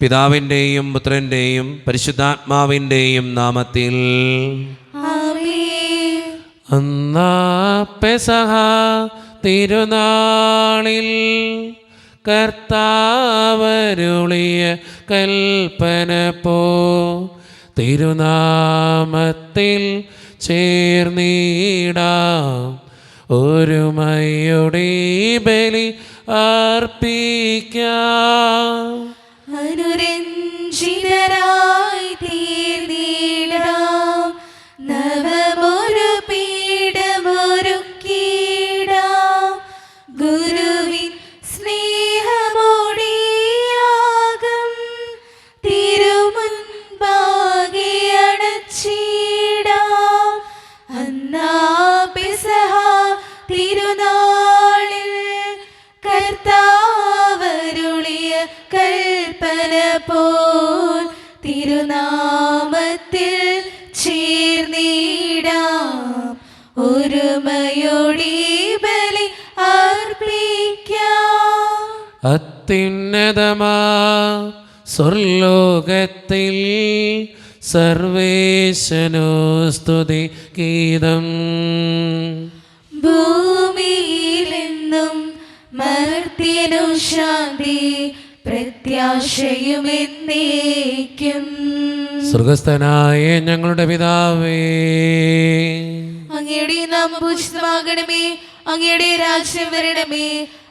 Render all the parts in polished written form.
പിതാവിൻ്റെയും പുത്രൻ്റെയും പരിശുദ്ധാത്മാവിൻ്റെയും നാമത്തിൽ ആമേൻ. അന്നാ പെസഹ തിരുനാളിൽ കർത്താവരുളിയ കൽപ്പന പോ തിരുനാമത്തിൽ ചേർന്നിടാം ഒരുമയോടെ ബലി അർപ്പിക്കാം. അനുരഞ്ജിതരായി തീർന്നിടാം, നവമൊരു പീഠമൊരുക്കിടാം. ഗുരുവിൻ സ്നേഹമോടിയാകം തിരുമുൻപാകെ അണച്ചിടാം. അന്നാ പെസഹ തിരുനാളിൽ കർത്താവരുളിയ കൽപ്പന പോൽ തിരുനാമത്തിൽ ചേർന്നിടാം ഒരുമയോടെ ബലി അർപ്പിക്കാം. അത്യുന്നതമാ സ്വർലോകത്തിൽ സർവേശനോ സ്തുതി ഗീതം. ഭൂമിയിലെന്നും മർത്യനു ശാന്തി പ്രത്യാശയുമെന്നേക്കും. സ്വർഗസ്ഥനായ ഞങ്ങളുടെ പിതാവേ, അങ്ങയുടെ നാമം പൂജിതമാകണമേ, അങ്ങയുടെ രാജ്യം വരണമേ.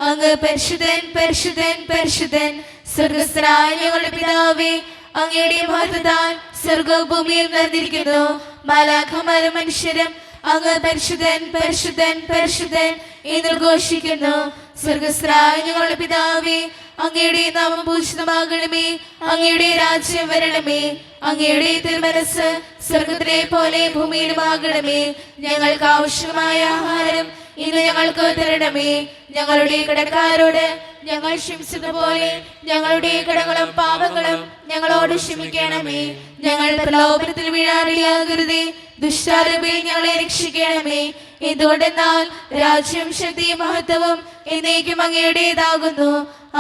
അങ്ങ് പരിശുദ്ധൻ പരിശുദ്ധൻ പരിശുദ്ധൻ. സ്വർഗസ്ഥനായ ഞങ്ങളുടെ പിതാവേ, അങ്ങയുടെ മഹത്വത്താൽ സ്വർഗവും ഭൂമിയും നിറഞ്ഞിരിക്കുന്നു. മാലാഖമാരും മനുഷ്യരും അങ്ങ് പരിശുദ്ധൻ പരിശുദ്ധൻ പരിശുദ്ധൻ എന്ന് ഘോഷിക്കുന്നു. സ്വർഗസ്ഥനായ ഞങ്ങളുടെ പിതാവേ, അങ്ങയുടെ നാമം പൂജിതമാകണമേ, അങ്ങയുടെ രാജ്യം വരണമേ. അങ്ങയുടെ തിരുമനസ്സ് സ്വർഗത്തിലെ പോലെ ഭൂമിയിലുമാകണമേ. ഞങ്ങൾക്ക് ആവശ്യമായ ആഹാരം ഇന്ന് ഞങ്ങൾക്ക് തരണമേ. ഞങ്ങളുടെ കടക്കാരോട് ഞങ്ങൾ ക്ഷമിച്ചതുപോലെ ഞങ്ങളുടെ കടങ്ങളും പാപങ്ങളും ഞങ്ങളോട് ക്ഷമിക്കണമേ. ഞങ്ങൾ പ്രലോഭനത്തിൽ വീഴാനിടയാകരുതേ, ദുഷ്ടാരൂപിയിൽ ഞങ്ങളെ രക്ഷിക്കണമേ. എന്തുകൊണ്ടെന്നാൽ രാജ്യം ശക്തിയും മഹത്വവും എന്നേക്കും അങ്ങയുടേതാകുന്നു.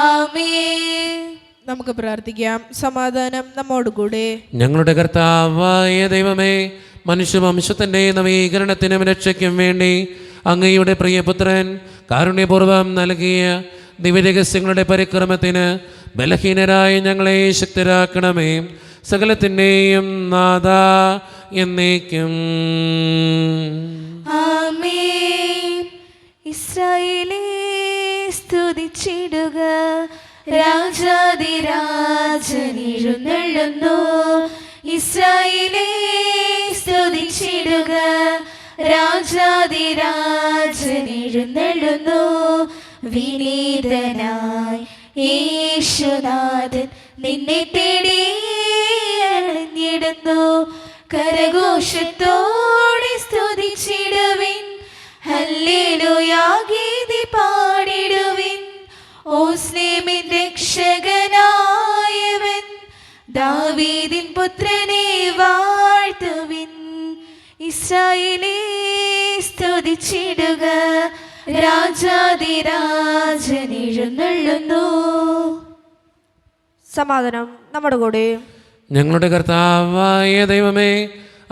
ആമേൻ. നമുക്ക് പ്രാർത്ഥിക്കാം. സമാധാനം നമ്മോടുകൂടെ. ഞങ്ങളുടെ കർത്താവായ ദൈവമേ, മനുഷ്യവംശത്തിൻ്റെ നവീകരണത്തിനും രക്ഷയ്ക്കും വേണ്ടി അങ്ങയുടെ പ്രിയപുത്രൻ കാരുണ്യപൂർവ്വം നൽകിയ ദിവ്യരഹസ്യങ്ങളുടെ പരിക്രമത്തിന് ബലഹീനരായ ഞങ്ങളെ ശക്തരാക്കണമേ. സകലത്തിൻ്റെയും നാഥ എന്നേക്കും. ആമേൻ. ഇസ്രായേലേ സ്തുതിച്ചിടുക, രാജാധിരാജൻ എഴുന്നള്ളുന്നു. ഇസ്രായേലേ സ്തുതിച്ചിടുക, രാജാധിരാജൻ എഴുന്നള്ളുന്നു. വിനീതനായി യേശുനാഥൻ നിന്നെ തേടി അണഞ്ഞിടുന്നു. കരഘോഷത്തോടെ സ്തുതിച്ചിടുവിൻ, ഹല്ലേലൂയ ഗീതി പാടിടുവിൻ. ഓസ്ലേമിൻ രക്ഷകനായവൻ ദാവീദിൻ പുത്രനെ വാഴ്ത്തുവിൻ. ഇസ്രായേലേ സ്തുതിച്ചിടുക, രാജാധിരാജൻ എഴുന്നള്ളുന്നു. സമാധാനം നമ്മുടെ കൂടെ. ഞങ്ങളുടെ കർത്താവായ ദൈവമേ,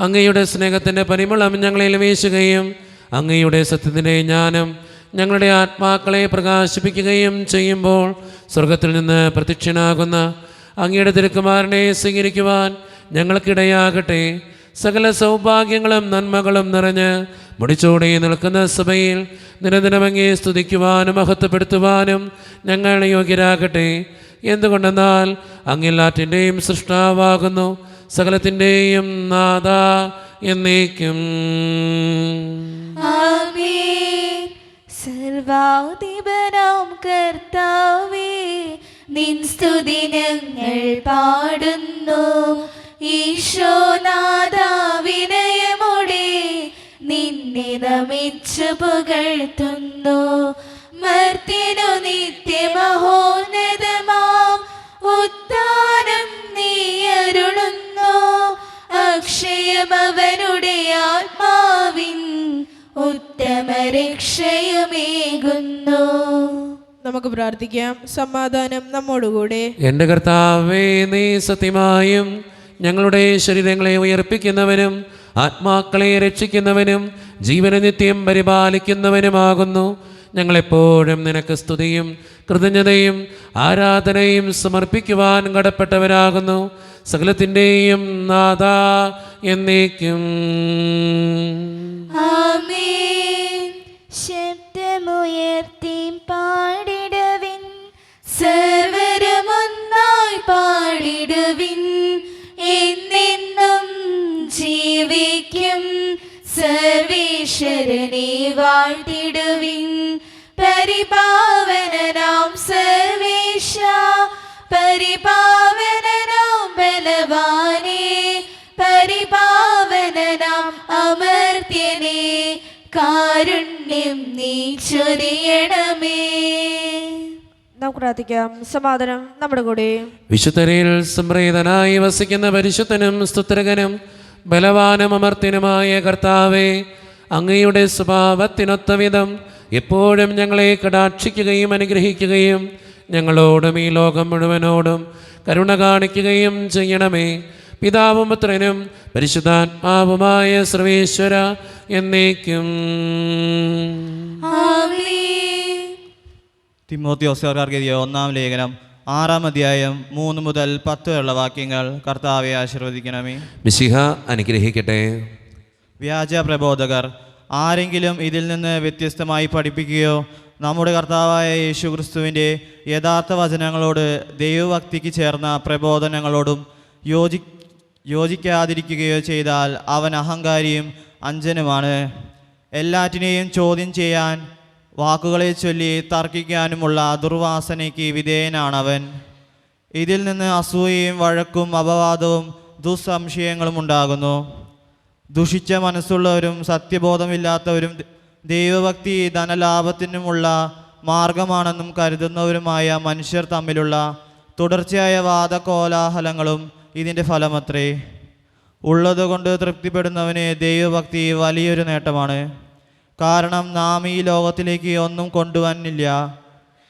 അങ്ങയുടെ സ്നേഹത്തിൻ്റെ പരിമളം ഞങ്ങളിൽ വീശുകയും അങ്ങയുടെ സത്യത്തിൻ്റെ ജ്ഞാനം ഞങ്ങളുടെ ആത്മാക്കളെ പ്രകാശിപ്പിക്കുകയും ചെയ്യുമ്പോൾ സ്വർഗത്തിൽ നിന്ന് പ്രത്യക്ഷനാകുന്ന അങ്ങയുടെ തിരുക്കുമാരനെ സ്വീകരിക്കുവാൻ ഞങ്ങൾക്കിടയാകട്ടെ. സകല സൗഭാഗ്യങ്ങളും നന്മകളും നിറഞ്ഞ് മുടിച്ചോടി നിൽക്കുന്ന സഭയിൽ നിരന്തരം അങ്ങയെ സ്തുതിക്കുവാനും മഹത്വപ്പെടുത്തുവാനും ഞങ്ങൾ യോഗ്യരാകട്ടെ. എന്തുകൊണ്ടെന്നാൽ അങ്ങെല്ലാറ്റിൻ്റെയും സൃഷ്ടാവാകുന്നു, സകലത്തിൻ്റെയും നാഥ എന്നേക്കും. ആമേൻ. സർവാധിപനാം കർത്താവേ, നിൻ സ്തുതി ഞങ്ങൾ പാടുന്നു. ഈശോനാഥ വിനയമോടെ നിന്നെ നമിച്ചു പുകഴ്ത്തുന്നു. മർത്യനു നിത്യമഹോന്നതമാം ഉദ്ധാനം നീ അരുളുന്നു. അക്ഷയമവനുടെ ആത്മാവിൻ ഉത്തമരക്ഷയുമേകുന്നു. നമുക്ക് പ്രാർത്ഥിക്കാം. സമാധാനം നമ്മോടുകൂടെ. എൻ്റെ കർത്താവേ, നീ സത്യമായും ഞങ്ങളുടെ ശരീരങ്ങളെ ഉയർപ്പിക്കുന്നവനും ആത്മാക്കളെ രക്ഷിക്കുന്നവനും ജീവനെ നിത്യം പരിപാലിക്കുന്നവനുമാകുന്നു. ഞങ്ങളെപ്പോഴും നിനക്ക് സ്തുതിയും കൃതജ്ഞതയും ആരാധനയും സമർപ്പിക്കുവാൻ കടപ്പെട്ടവരാകുന്നു. സകലത്തിൻ്റെയും നാഥ എന്നേക്കും. ആമേൻ. ശബ്ദമുയർത്തി പാടിടുവിൻ, സർവരുമൊന്നായി പാടിടുവിൻ. എന്നെന്നും ജീവിക്കും സർവേശ്വരനെ വാഴ്ത്തിടുവിൻ. പരിപാവനനാം സർവേശ, പരിപാവനനാം ബലവാനേ, പരിപാവനനാം അമർത്യനേ, കാരുണ്യം നീ ചൊരിയണമേ. നമുക്ക് പ്രാർത്ഥിക്കാം. സമാധാനം നമ്മുടെ കൂടെ. വിശുദ്ധരിൽ സംപ്രീതനായി വസിക്കുന്ന പരിശുദ്ധനും സ്തുത്രകനും ബലവാനും അമർത്യനുമായ കർത്താവേ, അങ്ങയുടെ സ്വഭാവത്തിനൊത്ത വിധം എപ്പോഴും ഞങ്ങളെ കടാക്ഷിക്കുകയും അനുഗ്രഹിക്കുകയും ഞങ്ങളോടും ഈ ലോകം മുഴുവനോടും കരുണ കാണിക്കുകയും ചെയ്യണമേ. പിതാവും പുത്രനും പരിശുദ്ധാത്മാവുമായ സർവേശ്വര എന്നേക്കും. ആമേൻ. തിമോത്തിയോസ്കാർക്ക് എഴുതിയ 1-ാം ലേഖനം 6-ാം അധ്യായം 3 മുതൽ 10 വരെയുള്ള വാക്യങ്ങൾ. കർത്താവെ ആശീർവദിക്കണമേ. മിശിഹ അനുഗ്രഹിക്കട്ടെ. വ്യാജ പ്രബോധകർ ആരെങ്കിലും ഇതിൽ നിന്ന് വ്യത്യസ്തമായി പഠിപ്പിക്കുകയോ നമ്മുടെ കർത്താവായ യേശുക്രിസ്തുവിൻ്റെ യഥാർത്ഥ വചനങ്ങളോട് ദൈവഭക്തിക്ക് ചേർന്ന പ്രബോധനങ്ങളോടും യോജിക്കാതിരിക്കുകയോ ചെയ്താൽ അവൻ അഹങ്കാരിയും അഞ്ജനുമാണ്. എല്ലാറ്റിനെയും ചോദ്യം ചെയ്യാൻ വാക്കുകളെ ചൊല്ലി തർക്കിക്കാനുമുള്ള ദുർവാസനയ്ക്ക് വിധേയനാണവൻ. ഇതിൽ നിന്ന് അസൂയയും വഴക്കും അപവാദവും ദുസ്സംശയങ്ങളും ഉണ്ടാകുന്നു. ദുഷിച്ച മനസ്സുള്ളവരും സത്യബോധമില്ലാത്തവരും ദൈവഭക്തി ധനലാഭത്തിനുമുള്ള മാർഗമാണെന്നും കരുതുന്നവരുമായ മനുഷ്യർ തമ്മിലുള്ള തുടർച്ചയായ വാദകോലാഹലങ്ങളും ഇതിൻ്റെ ഫലമത്രേ. ഉള്ളതുകൊണ്ട് തൃപ്തിപ്പെടുന്നവന് ദൈവഭക്തി വലിയൊരു നേട്ടമാണ്. കാരണം നാം ഈ ലോകത്തിലേക്ക് ഒന്നും കൊണ്ടുവന്നില്ല,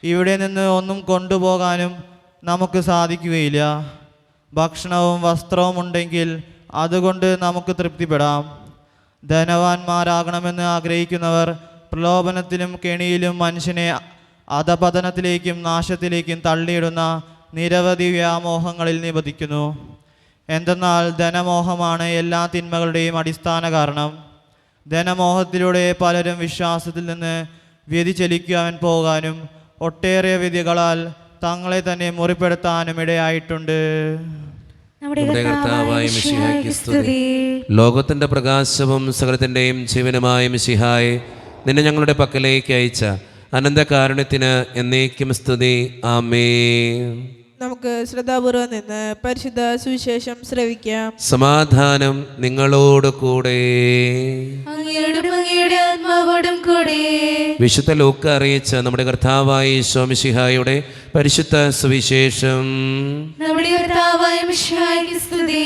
ഇവിടെ നിന്ന് ഒന്നും കൊണ്ടുപോകാനും നമുക്ക് സാധിക്കുകയില്ല. ഭക്ഷണവും വസ്ത്രവും ഉണ്ടെങ്കിൽ അതുകൊണ്ട് നമുക്ക് തൃപ്തിപ്പെടാം. ധനവാന്മാരാകണമെന്ന് ആഗ്രഹിക്കുന്നവർ പ്രലോഭനത്തിലും കെണിയിലും മനുഷ്യനെ അധപതനത്തിലേക്കും നാശത്തിലേക്കും തള്ളിയിടുന്ന നിരവധി വ്യാമോഹങ്ങളിൽ നിബന്ധിക്കുന്നു. എന്തെന്നാൽ ധനമോഹമാണ് എല്ലാ തിന്മകളുടെയും അടിസ്ഥാന കാരണം. ധനമോഹത്തിലൂടെ പലരും വിശ്വാസത്തിൽ നിന്ന് വ്യതിചലിക്കുവാൻ പോകാനും ഒട്ടേറെ വിധികളാൽ തങ്ങളെ തന്നെ മുറിപ്പെടുത്താനും ഇടയായിട്ടുണ്ട്. നമ്മുടെ കർത്താവായ മിശിഹായ്ക്ക് സ്തുതി. ലോകത്തിന്റെ പ്രകാശവും സകലത്തിൻ്റെയും ജീവനുമായ മിശിഹായെ, നിന്നെ ഞങ്ങളുടെ പക്കലേക്ക് അയച്ച അനന്തകാരുണ്യത്തിന് എന്നേക്കും സ്തുതി. ആമേൻ. നമുക്ക് ശ്രദ്ധാപൂർവം നിന്ന് പരിശുദ്ധ സുവിശേഷം ശ്രവിക്കാം. സമാധാനം നിങ്ങളോട് കൂടെ. അങ്ങയോടും അങ്ങയുടെ ആത്മാവോടും കൂടെ. വിശുദ്ധ ലൂക്ക അറിയിച്ച നമ്മുടെ കർത്താവായ ഈശോ മിശിഹായുടെ പരിശുദ്ധ സുവിശേഷം. നമ്മുടെ കർത്താവായ മിശിഹായ്ക്ക് സ്തുതി.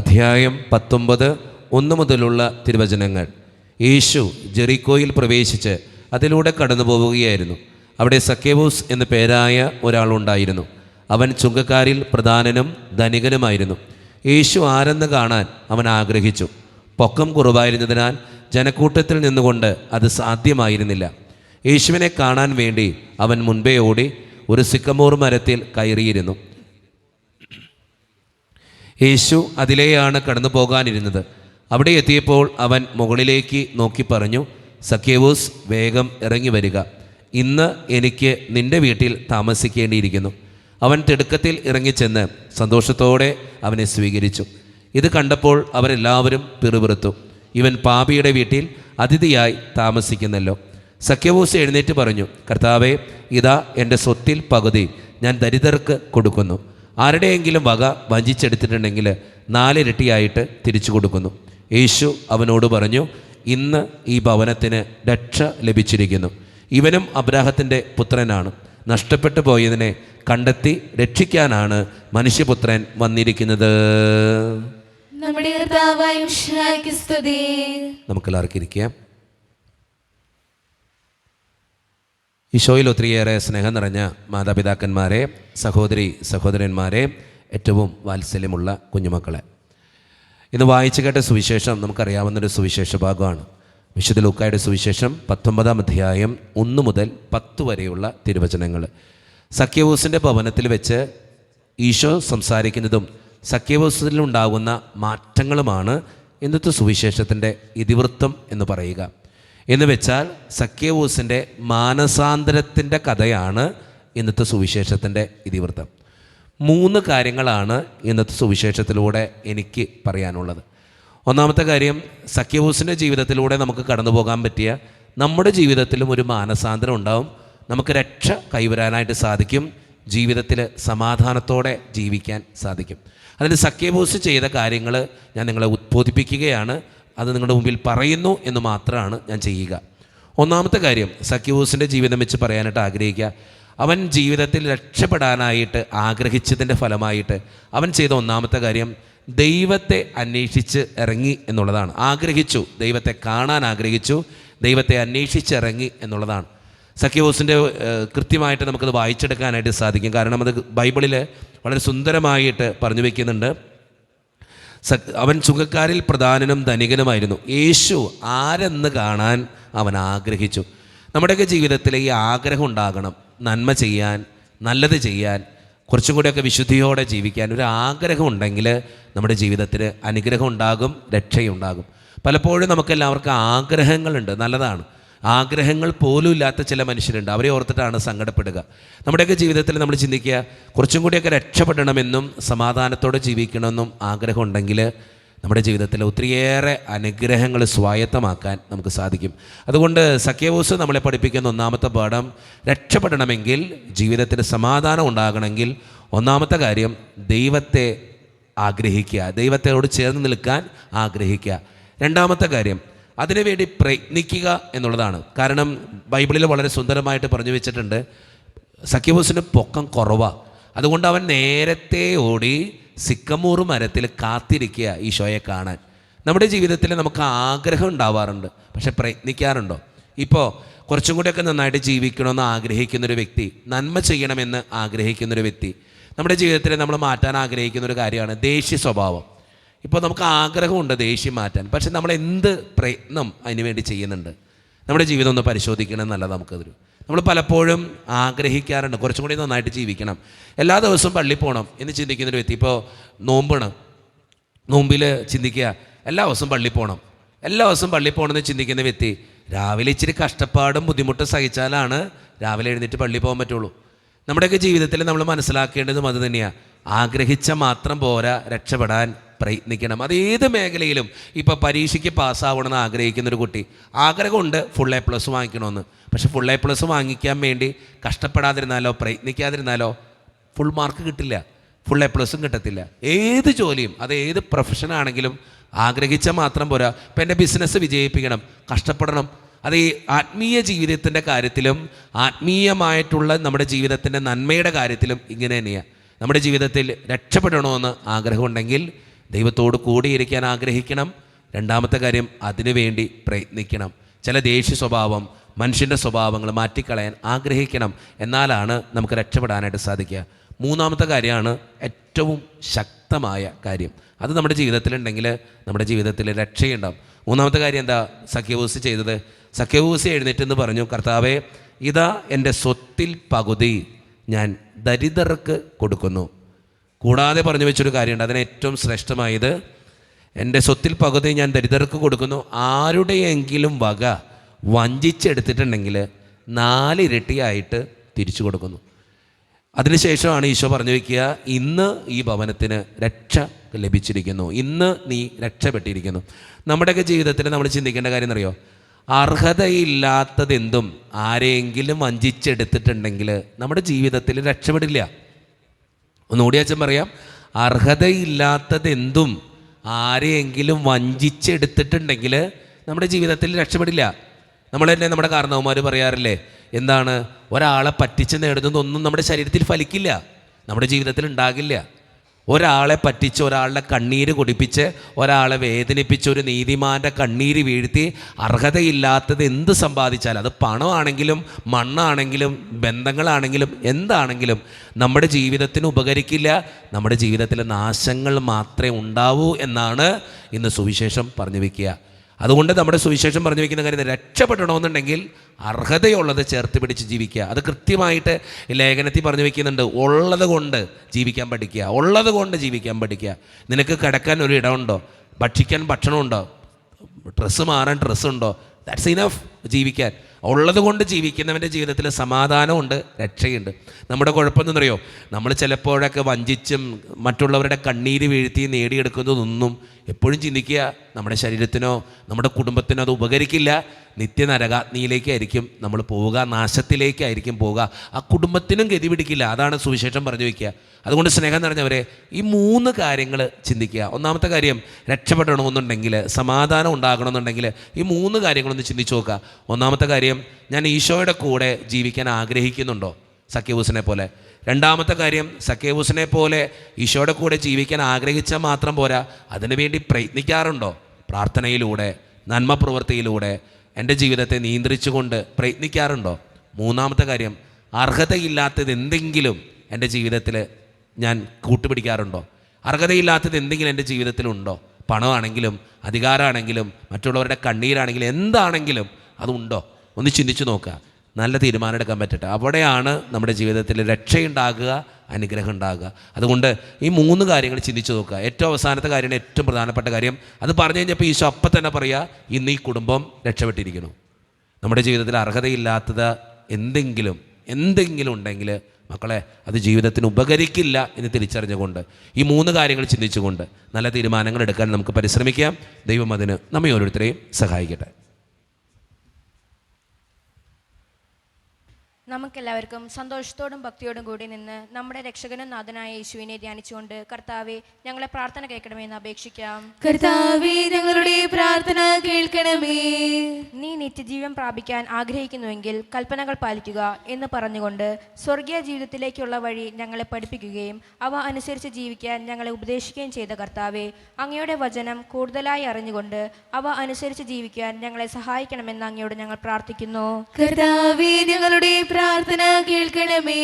അധ്യായം 19 1 മുതലുള്ള തിരുവചനങ്ങൾ. യേശു ജെറിക്കോയിൽ പ്രവേശിച്ച് അതിലൂടെ കടന്നു പോവുകയായിരുന്നു. അവിടെ സക്കേവൂസ് എന്നു പേരായ ഒരാളുണ്ടായിരുന്നു. അവൻ ചുങ്കക്കാരിൽ പ്രധാനനും ധനികനുമായിരുന്നു. യേശു ആരെന്ന് കാണാൻ അവൻ ആഗ്രഹിച്ചു. പൊക്കം കുറവായിരുന്നതിനാൽ ജനക്കൂട്ടത്തിൽ നിന്നുകൊണ്ട് അത് സാധ്യമായിരുന്നില്ല. യേശുവിനെ കാണാൻ വേണ്ടി അവൻ മുൻപേ ഓടി ഒരു സിക്കമോർ മരത്തിൽ കയറിയിരുന്നു. യേശു അതിലെയാണ് കടന്നു പോകാനിരുന്നത്. അവിടെ എത്തിയപ്പോൾ അവൻ മുകളിലേക്ക് നോക്കി പറഞ്ഞു, സക്കേവൂസ്, വേഗം ഇറങ്ങി വരിക. ഇന്ന് എനിക്ക് നിന്റെ വീട്ടിൽ താമസിക്കേണ്ടിയിരിക്കുന്നു. അവൻ തിടുക്കത്തിൽ ഇറങ്ങിച്ചെന്ന് സന്തോഷത്തോടെ അവനെ സ്വീകരിച്ചു. ഇത് കണ്ടപ്പോൾ അവരെല്ലാവരും പിറുപിറുത്തു, ഇവൻ പാപിയുടെ വീട്ടിൽ അതിഥിയായി താമസിക്കുന്നല്ലോ. സക്കേവൂസ് എഴുന്നേറ്റ് പറഞ്ഞു, കർത്താവേ, ഇതാ എൻ്റെ സ്വത്തിൽ പകുതി ഞാൻ ദരിദ്രർക്ക് കൊടുക്കുന്നു. ആരുടെയെങ്കിലും വക വഞ്ചിച്ചെടുത്തിട്ടുണ്ടെങ്കിൽ 4 ഇരട്ടിയായിട്ട് തിരിച്ചു കൊടുക്കുന്നു. യേശു അവനോട് പറഞ്ഞു, ഇന്ന് ഈ ഭവനത്തിന് രക്ഷ ലഭിച്ചിരിക്കുന്നു. ഇവനും അബ്രാഹത്തിൻ്റെ പുത്രനാണ്. നഷ്ടപ്പെട്ടു പോയതിനെ കണ്ടെത്തി രക്ഷിക്കാനാണ് മനുഷ്യപുത്രൻ വന്നിരിക്കുന്നത്. നമ്മുടെ കർത്താവായ മിശിഹായ്ക്ക് സ്തുതി. നമുക്കെല്ലാവർക്കും ഇരിക്കാം. ഈശോയിൽ ഒത്തിരിയേറെ സ്നേഹം നിറഞ്ഞ മാതാപിതാക്കന്മാരെ, സഹോദരി സഹോദരന്മാരെ, ഏറ്റവും വാത്സല്യമുള്ള കുഞ്ഞുമക്കളെ, ഇന്ന് വായിച്ചു കേട്ട സുവിശേഷം നമുക്കറിയാവുന്നൊരു സുവിശേഷ ഭാഗമാണ്. വിശുദ്ധ ലൂക്കായുടെ സുവിശേഷം 19-ാം അധ്യായം 1 മുതൽ 10 വരെയുള്ള തിരുവചനങ്ങൾ. സഖ്യവൂസിൻ്റെ ഭവനത്തിൽ വെച്ച് ഈശോ സംസാരിക്കുന്നതും സഖ്യവൂസിലുണ്ടാകുന്ന മാറ്റങ്ങളുമാണ് ഇന്നത്തെ സുവിശേഷത്തിൻ്റെ ഇതിവൃത്തം എന്ന് പറയുക. എന്ന് വെച്ചാൽ സഖ്യവൂസിൻ്റെ മാനസാന്തരത്തിൻ്റെ കഥയാണ് ഇന്നത്തെ സുവിശേഷത്തിൻ്റെ ഇതിവൃത്തം. 3 കാര്യങ്ങളാണ് ഇന്നത്തെ സുവിശേഷത്തിലൂടെ എനിക്ക് പറയാനുള്ളത്. ഒന്നാമത്തെ കാര്യം, സഖ്യവൂസിൻ്റെ ജീവിതത്തിലൂടെ നമുക്ക് കടന്നു പോകാൻ പറ്റിയ നമ്മുടെ ജീവിതത്തിലും ഒരു മാനസാന്തരം ഉണ്ടാവും. നമുക്ക് രക്ഷ കൈവരാനായിട്ട് സാധിക്കും. ജീവിതത്തിൽ സമാധാനത്തോടെ ജീവിക്കാൻ സാധിക്കും. അതിന് സഖ്യവൂസ് ചെയ്ത കാര്യങ്ങൾ ഞാൻ നിങ്ങളെ ഉദ്ബോധിപ്പിക്കുകയാണ്. അത് നിങ്ങളുടെ മുമ്പിൽ പറയുന്നു എന്ന് മാത്രമാണ് ഞാൻ ചെയ്യുക. ഒന്നാമത്തെ കാര്യം, സഖ്യവൂസിൻ്റെ ജീവിതം വെച്ച് പറയാനായിട്ട് ആഗ്രഹിക്കുക. അവൻ ജീവിതത്തിൽ രക്ഷപ്പെടാനായിട്ട് ആഗ്രഹിച്ചതിൻ്റെ ഫലമായിട്ട് അവൻ ചെയ്ത ഒന്നാമത്തെ കാര്യം, ദൈവത്തെ അന്വേഷിച്ച് ഇറങ്ങി എന്നുള്ളതാണ്. ആഗ്രഹിച്ചു, ദൈവത്തെ കാണാൻ ആഗ്രഹിച്ചു, ദൈവത്തെ അന്വേഷിച്ചിറങ്ങി എന്നുള്ളതാണ്. സഖ്യവൂസിൻ്റെ കൃത്യമായിട്ട് നമുക്കത് വായിച്ചെടുക്കാനായിട്ട് സാധിക്കും. കാരണം അത് ബൈബിളിൽ വളരെ സുന്ദരമായിട്ട് പറഞ്ഞു വയ്ക്കുന്നുണ്ട്. അവൻ ചുങ്കക്കാരിൽ പ്രധാനനും ധനികനുമായിരുന്നു. യേശു ആരെന്ന് കാണാൻ അവൻ ആഗ്രഹിച്ചു. നമ്മുടെയൊക്കെ ജീവിതത്തിൽ ഈ ആഗ്രഹം ഉണ്ടാകണം. നന്മ ചെയ്യാൻ, നല്ലത് ചെയ്യാൻ, കുറച്ചും കൂടെയൊക്കെ വിശുദ്ധിയോടെ ജീവിക്കാൻ ഒരു ആഗ്രഹം ഉണ്ടെങ്കിൽ നമ്മുടെ ജീവിതത്തിൽ അനുഗ്രഹം ഉണ്ടാകും, രക്ഷയുണ്ടാകും. പലപ്പോഴും നമുക്കെല്ലാവർക്കും ആഗ്രഹങ്ങളുണ്ട്, നല്ലതാണ്. ആഗ്രഹങ്ങൾ പോലും ഇല്ലാത്ത ചില മനുഷ്യരുണ്ട്. അവരെ ഓർത്തിട്ടാണ് സങ്കടപ്പെടുക. നമ്മുടെയൊക്കെ ജീവിതത്തിൽ നമ്മൾ ചിന്തിക്കുക, കുറച്ചും കൂടിയൊക്കെ രക്ഷപ്പെടണമെന്നും സമാധാനത്തോടെ ജീവിക്കണമെന്നും ആഗ്രഹം ഉണ്ടെങ്കിൽ നമ്മുടെ ജീവിതത്തിൽ ഒത്തിരിയേറെ അനുഗ്രഹങ്ങൾ സ്വായത്തമാക്കാൻ നമുക്ക് സാധിക്കും. അതുകൊണ്ട് സഖ്യവൂസ് നമ്മളെ പഠിപ്പിക്കുന്ന ഒന്നാമത്തെ പാഠം, രക്ഷപ്പെടണമെങ്കിൽ, ജീവിതത്തിൽ സമാധാനം ഉണ്ടാകണമെങ്കിൽ ഒന്നാമത്തെ കാര്യം ദൈവത്തെ ആഗ്രഹിക്കുക, ദൈവത്തോട് ചേർന്ന് നിൽക്കാൻ ആഗ്രഹിക്കുക. രണ്ടാമത്തെ കാര്യം, അതിനുവേണ്ടി പ്രയത്നിക്കുക എന്നുള്ളതാണ്. കാരണം ബൈബിളിൽ വളരെ സുന്ദരമായിട്ട് പറഞ്ഞു വെച്ചിട്ടുണ്ട്, സഖ്യവൂസിന് പൊക്കം കുറവാണ്. അതുകൊണ്ട് അവൻ നേരത്തെ ഓടി സിക്കമൂർ മരത്തിൽ കാത്തിരിക്കുക ഈശോയെ കാണാൻ. നമ്മുടെ ജീവിതത്തിൽ നമുക്ക് ആഗ്രഹം ഉണ്ടാവാറുണ്ട്, പക്ഷെ പ്രയത്നിക്കാറുണ്ടോ? ഇപ്പോൾ കുറച്ചും കൂടെയൊക്കെ നന്നായിട്ട് ജീവിക്കണമെന്ന് ആഗ്രഹിക്കുന്നൊരു വ്യക്തി, നന്മ ചെയ്യണമെന്ന് ആഗ്രഹിക്കുന്നൊരു വ്യക്തി, നമ്മുടെ ജീവിതത്തിൽ നമ്മൾ മാറ്റാൻ ആഗ്രഹിക്കുന്നൊരു കാര്യമാണ് ദേഷ്യ സ്വഭാവം. ഇപ്പോൾ നമുക്ക് ആഗ്രഹമുണ്ട് ദേഷ്യം മാറ്റാൻ, പക്ഷെ നമ്മൾ എന്ത് പ്രയത്നം അതിന് വേണ്ടി ചെയ്യുന്നുണ്ട്? നമ്മുടെ ജീവിതം ഒന്ന് പരിശോധിക്കണം എന്നല്ല നമുക്കതൊരു. നമ്മൾ പലപ്പോഴും ആഗ്രഹിക്കാറുണ്ട് കുറച്ചും കൂടി നന്നായിട്ട് ജീവിക്കണം, എല്ലാ ദിവസവും പള്ളിയിൽ പോകണം എന്ന് ചിന്തിക്കുന്നൊരു വ്യക്തി. ഇപ്പോൾ നോമ്പിൽ ചിന്തിക്കുക എല്ലാ ദിവസവും പള്ളിയിൽ പോകണം, എല്ലാ ദിവസവും പള്ളിയിൽ പോകണമെന്ന് ചിന്തിക്കുന്ന വ്യക്തി രാവിലെ ഇച്ചിരി കഷ്ടപ്പാടും ബുദ്ധിമുട്ടും സഹിച്ചാലാണ് രാവിലെ എഴുന്നേറ്റ് പള്ളിയിൽ പോകാൻ പറ്റുള്ളൂ. നമ്മുടെയൊക്കെ ജീവിതത്തിൽ നമ്മൾ മനസ്സിലാക്കേണ്ടതും അത് തന്നെയാണ്. ആഗ്രഹിച്ച മാത്രം പോരാ, രക്ഷപ്പെടാൻ പ്രയത്നിക്കണം. അത് ഏത് മേഖലയിലും. ഇപ്പോൾ പരീക്ഷയ്ക്ക് പാസ്സാവണമെന്ന് ആഗ്രഹിക്കുന്നൊരു കുട്ടി, ആഗ്രഹമുണ്ട് ഫുൾ A+ വാങ്ങിക്കണമെന്ന്, പക്ഷെ ഫുൾ A+ വാങ്ങിക്കാൻ വേണ്ടി കഷ്ടപ്പെടാതിരുന്നാലോ പ്രയത്നിക്കാതിരുന്നാലോ ഫുൾ മാർക്ക് കിട്ടില്ല, ഫുൾ A+ കിട്ടത്തില്ല. ഏത് ജോലിയും, അത് ഏത് പ്രൊഫഷനാണെങ്കിലും ആഗ്രഹിച്ചാൽ മാത്രം പോരാ. ഇപ്പം എൻ്റെ ബിസിനസ് വിജയിപ്പിക്കണം, കഷ്ടപ്പെടണം. അത് ഈ ആത്മീയ ജീവിതത്തിൻ്റെ കാര്യത്തിലും ആത്മീയമായിട്ടുള്ള നമ്മുടെ ജീവിതത്തിൻ്റെ നന്മയുടെ കാര്യത്തിലും ഇങ്ങനെ തന്നെയാണ്. നമ്മുടെ ജീവിതത്തിൽ രക്ഷപ്പെടണമെന്ന് ആഗ്രഹമുണ്ടെങ്കിൽ ദൈവത്തോട് കൂടിയിരിക്കാൻ ആഗ്രഹിക്കണം. രണ്ടാമത്തെ കാര്യം, അതിനുവേണ്ടി പ്രയത്നിക്കണം. ചില ദേഷ്യ സ്വഭാവം, മനുഷ്യൻ്റെ സ്വഭാവങ്ങൾ മാറ്റിക്കളയാൻ ആഗ്രഹിക്കണം. എന്നാലാണ് നമുക്ക് രക്ഷപ്പെടാനായിട്ട് സാധിക്കുക. മൂന്നാമത്തെ കാര്യമാണ് ഏറ്റവും ശക്തമായ കാര്യം. അത് നമ്മുടെ ജീവിതത്തിലുണ്ടെങ്കിൽ നമ്മുടെ ജീവിതത്തിൽ രക്ഷയുണ്ടാവും. മൂന്നാമത്തെ കാര്യം എന്താ സഖ്യവൂസ് ചെയ്തത്? സഖ്യവൂസ് എഴുന്നേറ്റെന്ന് പറഞ്ഞു, കർത്താവേ, ഇതാ എൻ്റെ സ്വത്തിൽ പകുതി ഞാൻ ദരിദ്രർക്ക് കൊടുക്കുന്നു. കൂടാതെ പറഞ്ഞു വെച്ചൊരു കാര്യമുണ്ട്, അതിന് ഏറ്റവും ശ്രേഷ്ഠമായത്, എൻ്റെ സ്വത്തിൽ പകുതി ഞാൻ ദരിദ്രർക്ക് കൊടുക്കുന്നു. ആരുടെയെങ്കിലും വക വഞ്ചിച്ചെടുത്തിട്ടുണ്ടെങ്കിൽ 4 ഇരട്ടിയായിട്ട് തിരിച്ചു കൊടുക്കുന്നു. അതിനുശേഷമാണ് ഈശോ പറഞ്ഞു വയ്ക്കുക, ഇന്ന് ഈ ഭവനത്തിന് രക്ഷ ലഭിച്ചിരിക്കുന്നു, ഇന്ന് നീ രക്ഷപ്പെട്ടിരിക്കുന്നു. നമ്മുടെയൊക്കെ ജീവിതത്തിൽ നമ്മൾ ചിന്തിക്കേണ്ട കാര്യം എന്നറിയോ? അർഹതയില്ലാത്തതെന്തും ആരെങ്കിലും വഞ്ചിച്ചെടുത്തിട്ടുണ്ടെങ്കിൽ നമ്മുടെ ജീവിതത്തിൽ രക്ഷപ്പെടില്ല. ഒന്നുകൂടി അച്ഛൻ പറയാം, അർഹതയില്ലാത്തതെന്തും ആരെയെങ്കിലും വഞ്ചിച്ചെടുത്തിട്ടുണ്ടെങ്കിൽ നമ്മുടെ ജീവിതത്തിൽ രക്ഷപ്പെടില്ല. നമ്മൾ തന്നെ നമ്മുടെ കാരണവന്മാർ പറയാറില്ലേ, എന്താണ്, ഒരാളെ പറ്റിച്ച് നേടുന്നതൊന്നും നമ്മുടെ ശരീരത്തിൽ ഫലിക്കില്ല, നമ്മുടെ ജീവിതത്തിൽ ഉണ്ടാകില്ല. ഒരാളെ പറ്റിച്ച്, ഒരാളുടെ കണ്ണീര് കുടിപ്പിച്ച്, ഒരാളെ വേദനിപ്പിച്ച്, ഒരു നീതിമാൻ്റെ കണ്ണീര് വീഴ്ത്തി അർഹതയില്ലാത്തത് എന്ത് സമ്പാദിച്ചാലും, അത് പണമാണെങ്കിലും മണ്ണാണെങ്കിലും ബന്ധങ്ങളാണെങ്കിലും എന്താണെങ്കിലും നമ്മുടെ ജീവിതത്തിന് ഉപകരിക്കില്ല. നമ്മുടെ ജീവിതത്തിൽ നാശങ്ങൾ മാത്രമേ ഉണ്ടാവൂ എന്നാണ് ഇന്ന് സുവിശേഷം പറഞ്ഞു വയ്ക്കുക. അതുകൊണ്ട് നമ്മുടെ സുവിശേഷം പറഞ്ഞു വയ്ക്കുന്ന കാര്യം, രക്ഷപ്പെടണമെന്നുണ്ടെങ്കിൽ അർഹതയുള്ളത് ചേർത്ത് പിടിച്ച് ജീവിക്കുക. അത് കൃത്യമായിട്ട് ലേഖനത്തിൽ പറഞ്ഞു വയ്ക്കുന്നുണ്ട്. ഉള്ളത് കൊണ്ട് ജീവിക്കാൻ പഠിക്കുക, ഉള്ളത് കൊണ്ട് ജീവിക്കാൻ പഠിക്കുക. നിനക്ക് കിടക്കാൻ ഒരു ഇടമുണ്ടോ, ഭക്ഷിക്കാൻ ഭക്ഷണമുണ്ടോ, ഡ്രസ്സ് മാറാൻ ഡ്രസ്സുണ്ടോ, ദാറ്റ്സ് ഇനഫ് ജീവിക്കാൻ. ഉള്ളത് കൊണ്ട് ജീവിക്കുന്നവൻ്റെ ജീവിതത്തിൽ സമാധാനമുണ്ട്, രക്ഷയുണ്ട്. നമ്മുടെ കുഴപ്പമെന്നറിയോ, നമ്മൾ ചിലപ്പോഴൊക്കെ വഞ്ചിച്ചും മറ്റുള്ളവരുടെ കണ്ണീര് വീഴ്ത്തി നേടിയെടുക്കുന്നതൊന്നും എപ്പോഴും ചിന്തിക്കുക, നമ്മുടെ ശരീരത്തിനോ നമ്മുടെ കുടുംബത്തിനോ അത് ഉപകരിക്കില്ല. നിത്യനരകാഗ്നിയിലേക്കായിരിക്കും നമ്മൾ പോവുക, നാശത്തിലേക്കായിരിക്കും പോവുക. ആ കുടുംബത്തിനും ഗതി പിടിക്കില്ല. അതാണ് സുവിശേഷം പറഞ്ഞു വയ്ക്കുക. അതുകൊണ്ട് സ്നേഹം നിറഞ്ഞവരെ, ഈ 3 കാര്യങ്ങൾ ചിന്തിക്കുക. ഒന്നാമത്തെ കാര്യം, രക്ഷപ്പെടണമെന്നുണ്ടെങ്കിൽ, സമാധാനം ഉണ്ടാകണമെന്നുണ്ടെങ്കിൽ ഈ 3 കാര്യങ്ങളൊന്ന് ചിന്തിച്ച് നോക്കുക. ഒന്നാമത്തെ കാര്യം, ഞാൻ ഈശോയുടെ കൂടെ ജീവിക്കാൻ ആഗ്രഹിക്കുന്നുണ്ടോ, സക്കേവൂസിനെ പോലെ. രണ്ടാമത്തെ കാര്യം, സക്കേവൂസിനെ പോലെ ഈശോയുടെ കൂടെ ജീവിക്കാൻ ആഗ്രഹിച്ചാൽ മാത്രം പോരാ, അതിനുവേണ്ടി പ്രയത്നിക്കാറുണ്ടോ, പ്രാർത്ഥനയിലൂടെ നന്മ പ്രവൃത്തിയിലൂടെ എൻ്റെ ജീവിതത്തെ നിയന്ത്രിച്ചുകൊണ്ട് പ്രയത്നിക്കാറുണ്ടോ. മൂന്നാമത്തെ കാര്യം, അർഹതയില്ലാത്തത് എന്തെങ്കിലും എൻ്റെ ജീവിതത്തിൽ ഞാൻ കൂട്ടുപിടിക്കാറുണ്ടോ. അർഹതയില്ലാത്തത് എന്തെങ്കിലും എൻ്റെ ജീവിതത്തിലുണ്ടോ, പണമാണെങ്കിലും അധികാരമാണെങ്കിലും മറ്റുള്ളവരുടെ കണ്ണീരാണെങ്കിലും എന്താണെങ്കിലും അതുണ്ടോ, ഒന്ന് ചിന്തിച്ചു നോക്കുക. നല്ല തീരുമാനം എടുക്കാൻ പറ്റട്ടെ. അവിടെയാണ് നമ്മുടെ ജീവിതത്തിൽ രക്ഷയുണ്ടാകുക, അനുഗ്രഹം ഉണ്ടാകുക. അതുകൊണ്ട് ഈ 3 കാര്യങ്ങൾ ചിന്തിച്ച് നോക്കുക. ഏറ്റവും അവസാനത്തെ കാര്യമാണ് ഏറ്റവും പ്രധാനപ്പെട്ട കാര്യം. അത് പറഞ്ഞു കഴിഞ്ഞപ്പോൾ ഈശോ അപ്പം തന്നെ പറയുക, ഇന്ന് ഈ കുടുംബം രക്ഷപ്പെട്ടിരിക്കുന്നു. നമ്മുടെ ജീവിതത്തിൽ അർഹതയില്ലാത്തത് എന്തെങ്കിലും ഉണ്ടെങ്കിൽ മക്കളെ, അത് ജീവിതത്തിന് ഉപകരിക്കില്ല എന്ന് തിരിച്ചറിഞ്ഞുകൊണ്ട് ഈ 3 കാര്യങ്ങൾ ചിന്തിച്ചുകൊണ്ട് നല്ല തീരുമാനങ്ങൾ എടുക്കാൻ നമുക്ക് പരിശ്രമിക്കാം. ദൈവം അതിന് നമ്മെ ഓരോരുത്തരെയും സഹായിക്കട്ടെ. നമുക്കെല്ലാവർക്കും സന്തോഷത്തോടും ഭക്തിയോടും കൂടി നിന്ന് നമ്മുടെ രക്ഷകനും നാഥനായ യേശുവിനെ ധ്യാനിച്ചുകൊണ്ട്, കർത്താവെ, ഞങ്ങളെ പ്രാർത്ഥന കേൾക്കണമെന്ന് അപേക്ഷിക്കാം. കർത്താവേ, ഞങ്ങളുടെ പ്രാർത്ഥന കേൾക്കണമേ. നീ നിത്യജീവൻ പ്രാപിക്കാൻ ആഗ്രഹിക്കുന്നുവെങ്കിൽ കൽപ്പനകൾ പാലിക്കുക എന്ന് പറഞ്ഞുകൊണ്ട് സ്വർഗീയ ജീവിതത്തിലേക്കുള്ള വഴി ഞങ്ങളെ പഠിപ്പിക്കുകയും അവ അനുസരിച്ച് ജീവിക്കാൻ ഞങ്ങളെ ഉപദേശിക്കുകയും ചെയ്ത കർത്താവെ, അങ്ങയുടെ വചനം കൂടുതലായി അറിഞ്ഞുകൊണ്ട് അവ അനുസരിച്ച് ജീവിക്കാൻ ഞങ്ങളെ സഹായിക്കണമെന്ന് അങ്ങയോട് ഞങ്ങൾ പ്രാർത്ഥിക്കുന്നു. കർത്താവേ, ഞങ്ങളുടെ പ്രാർത്ഥന കേൾക്കണമേ.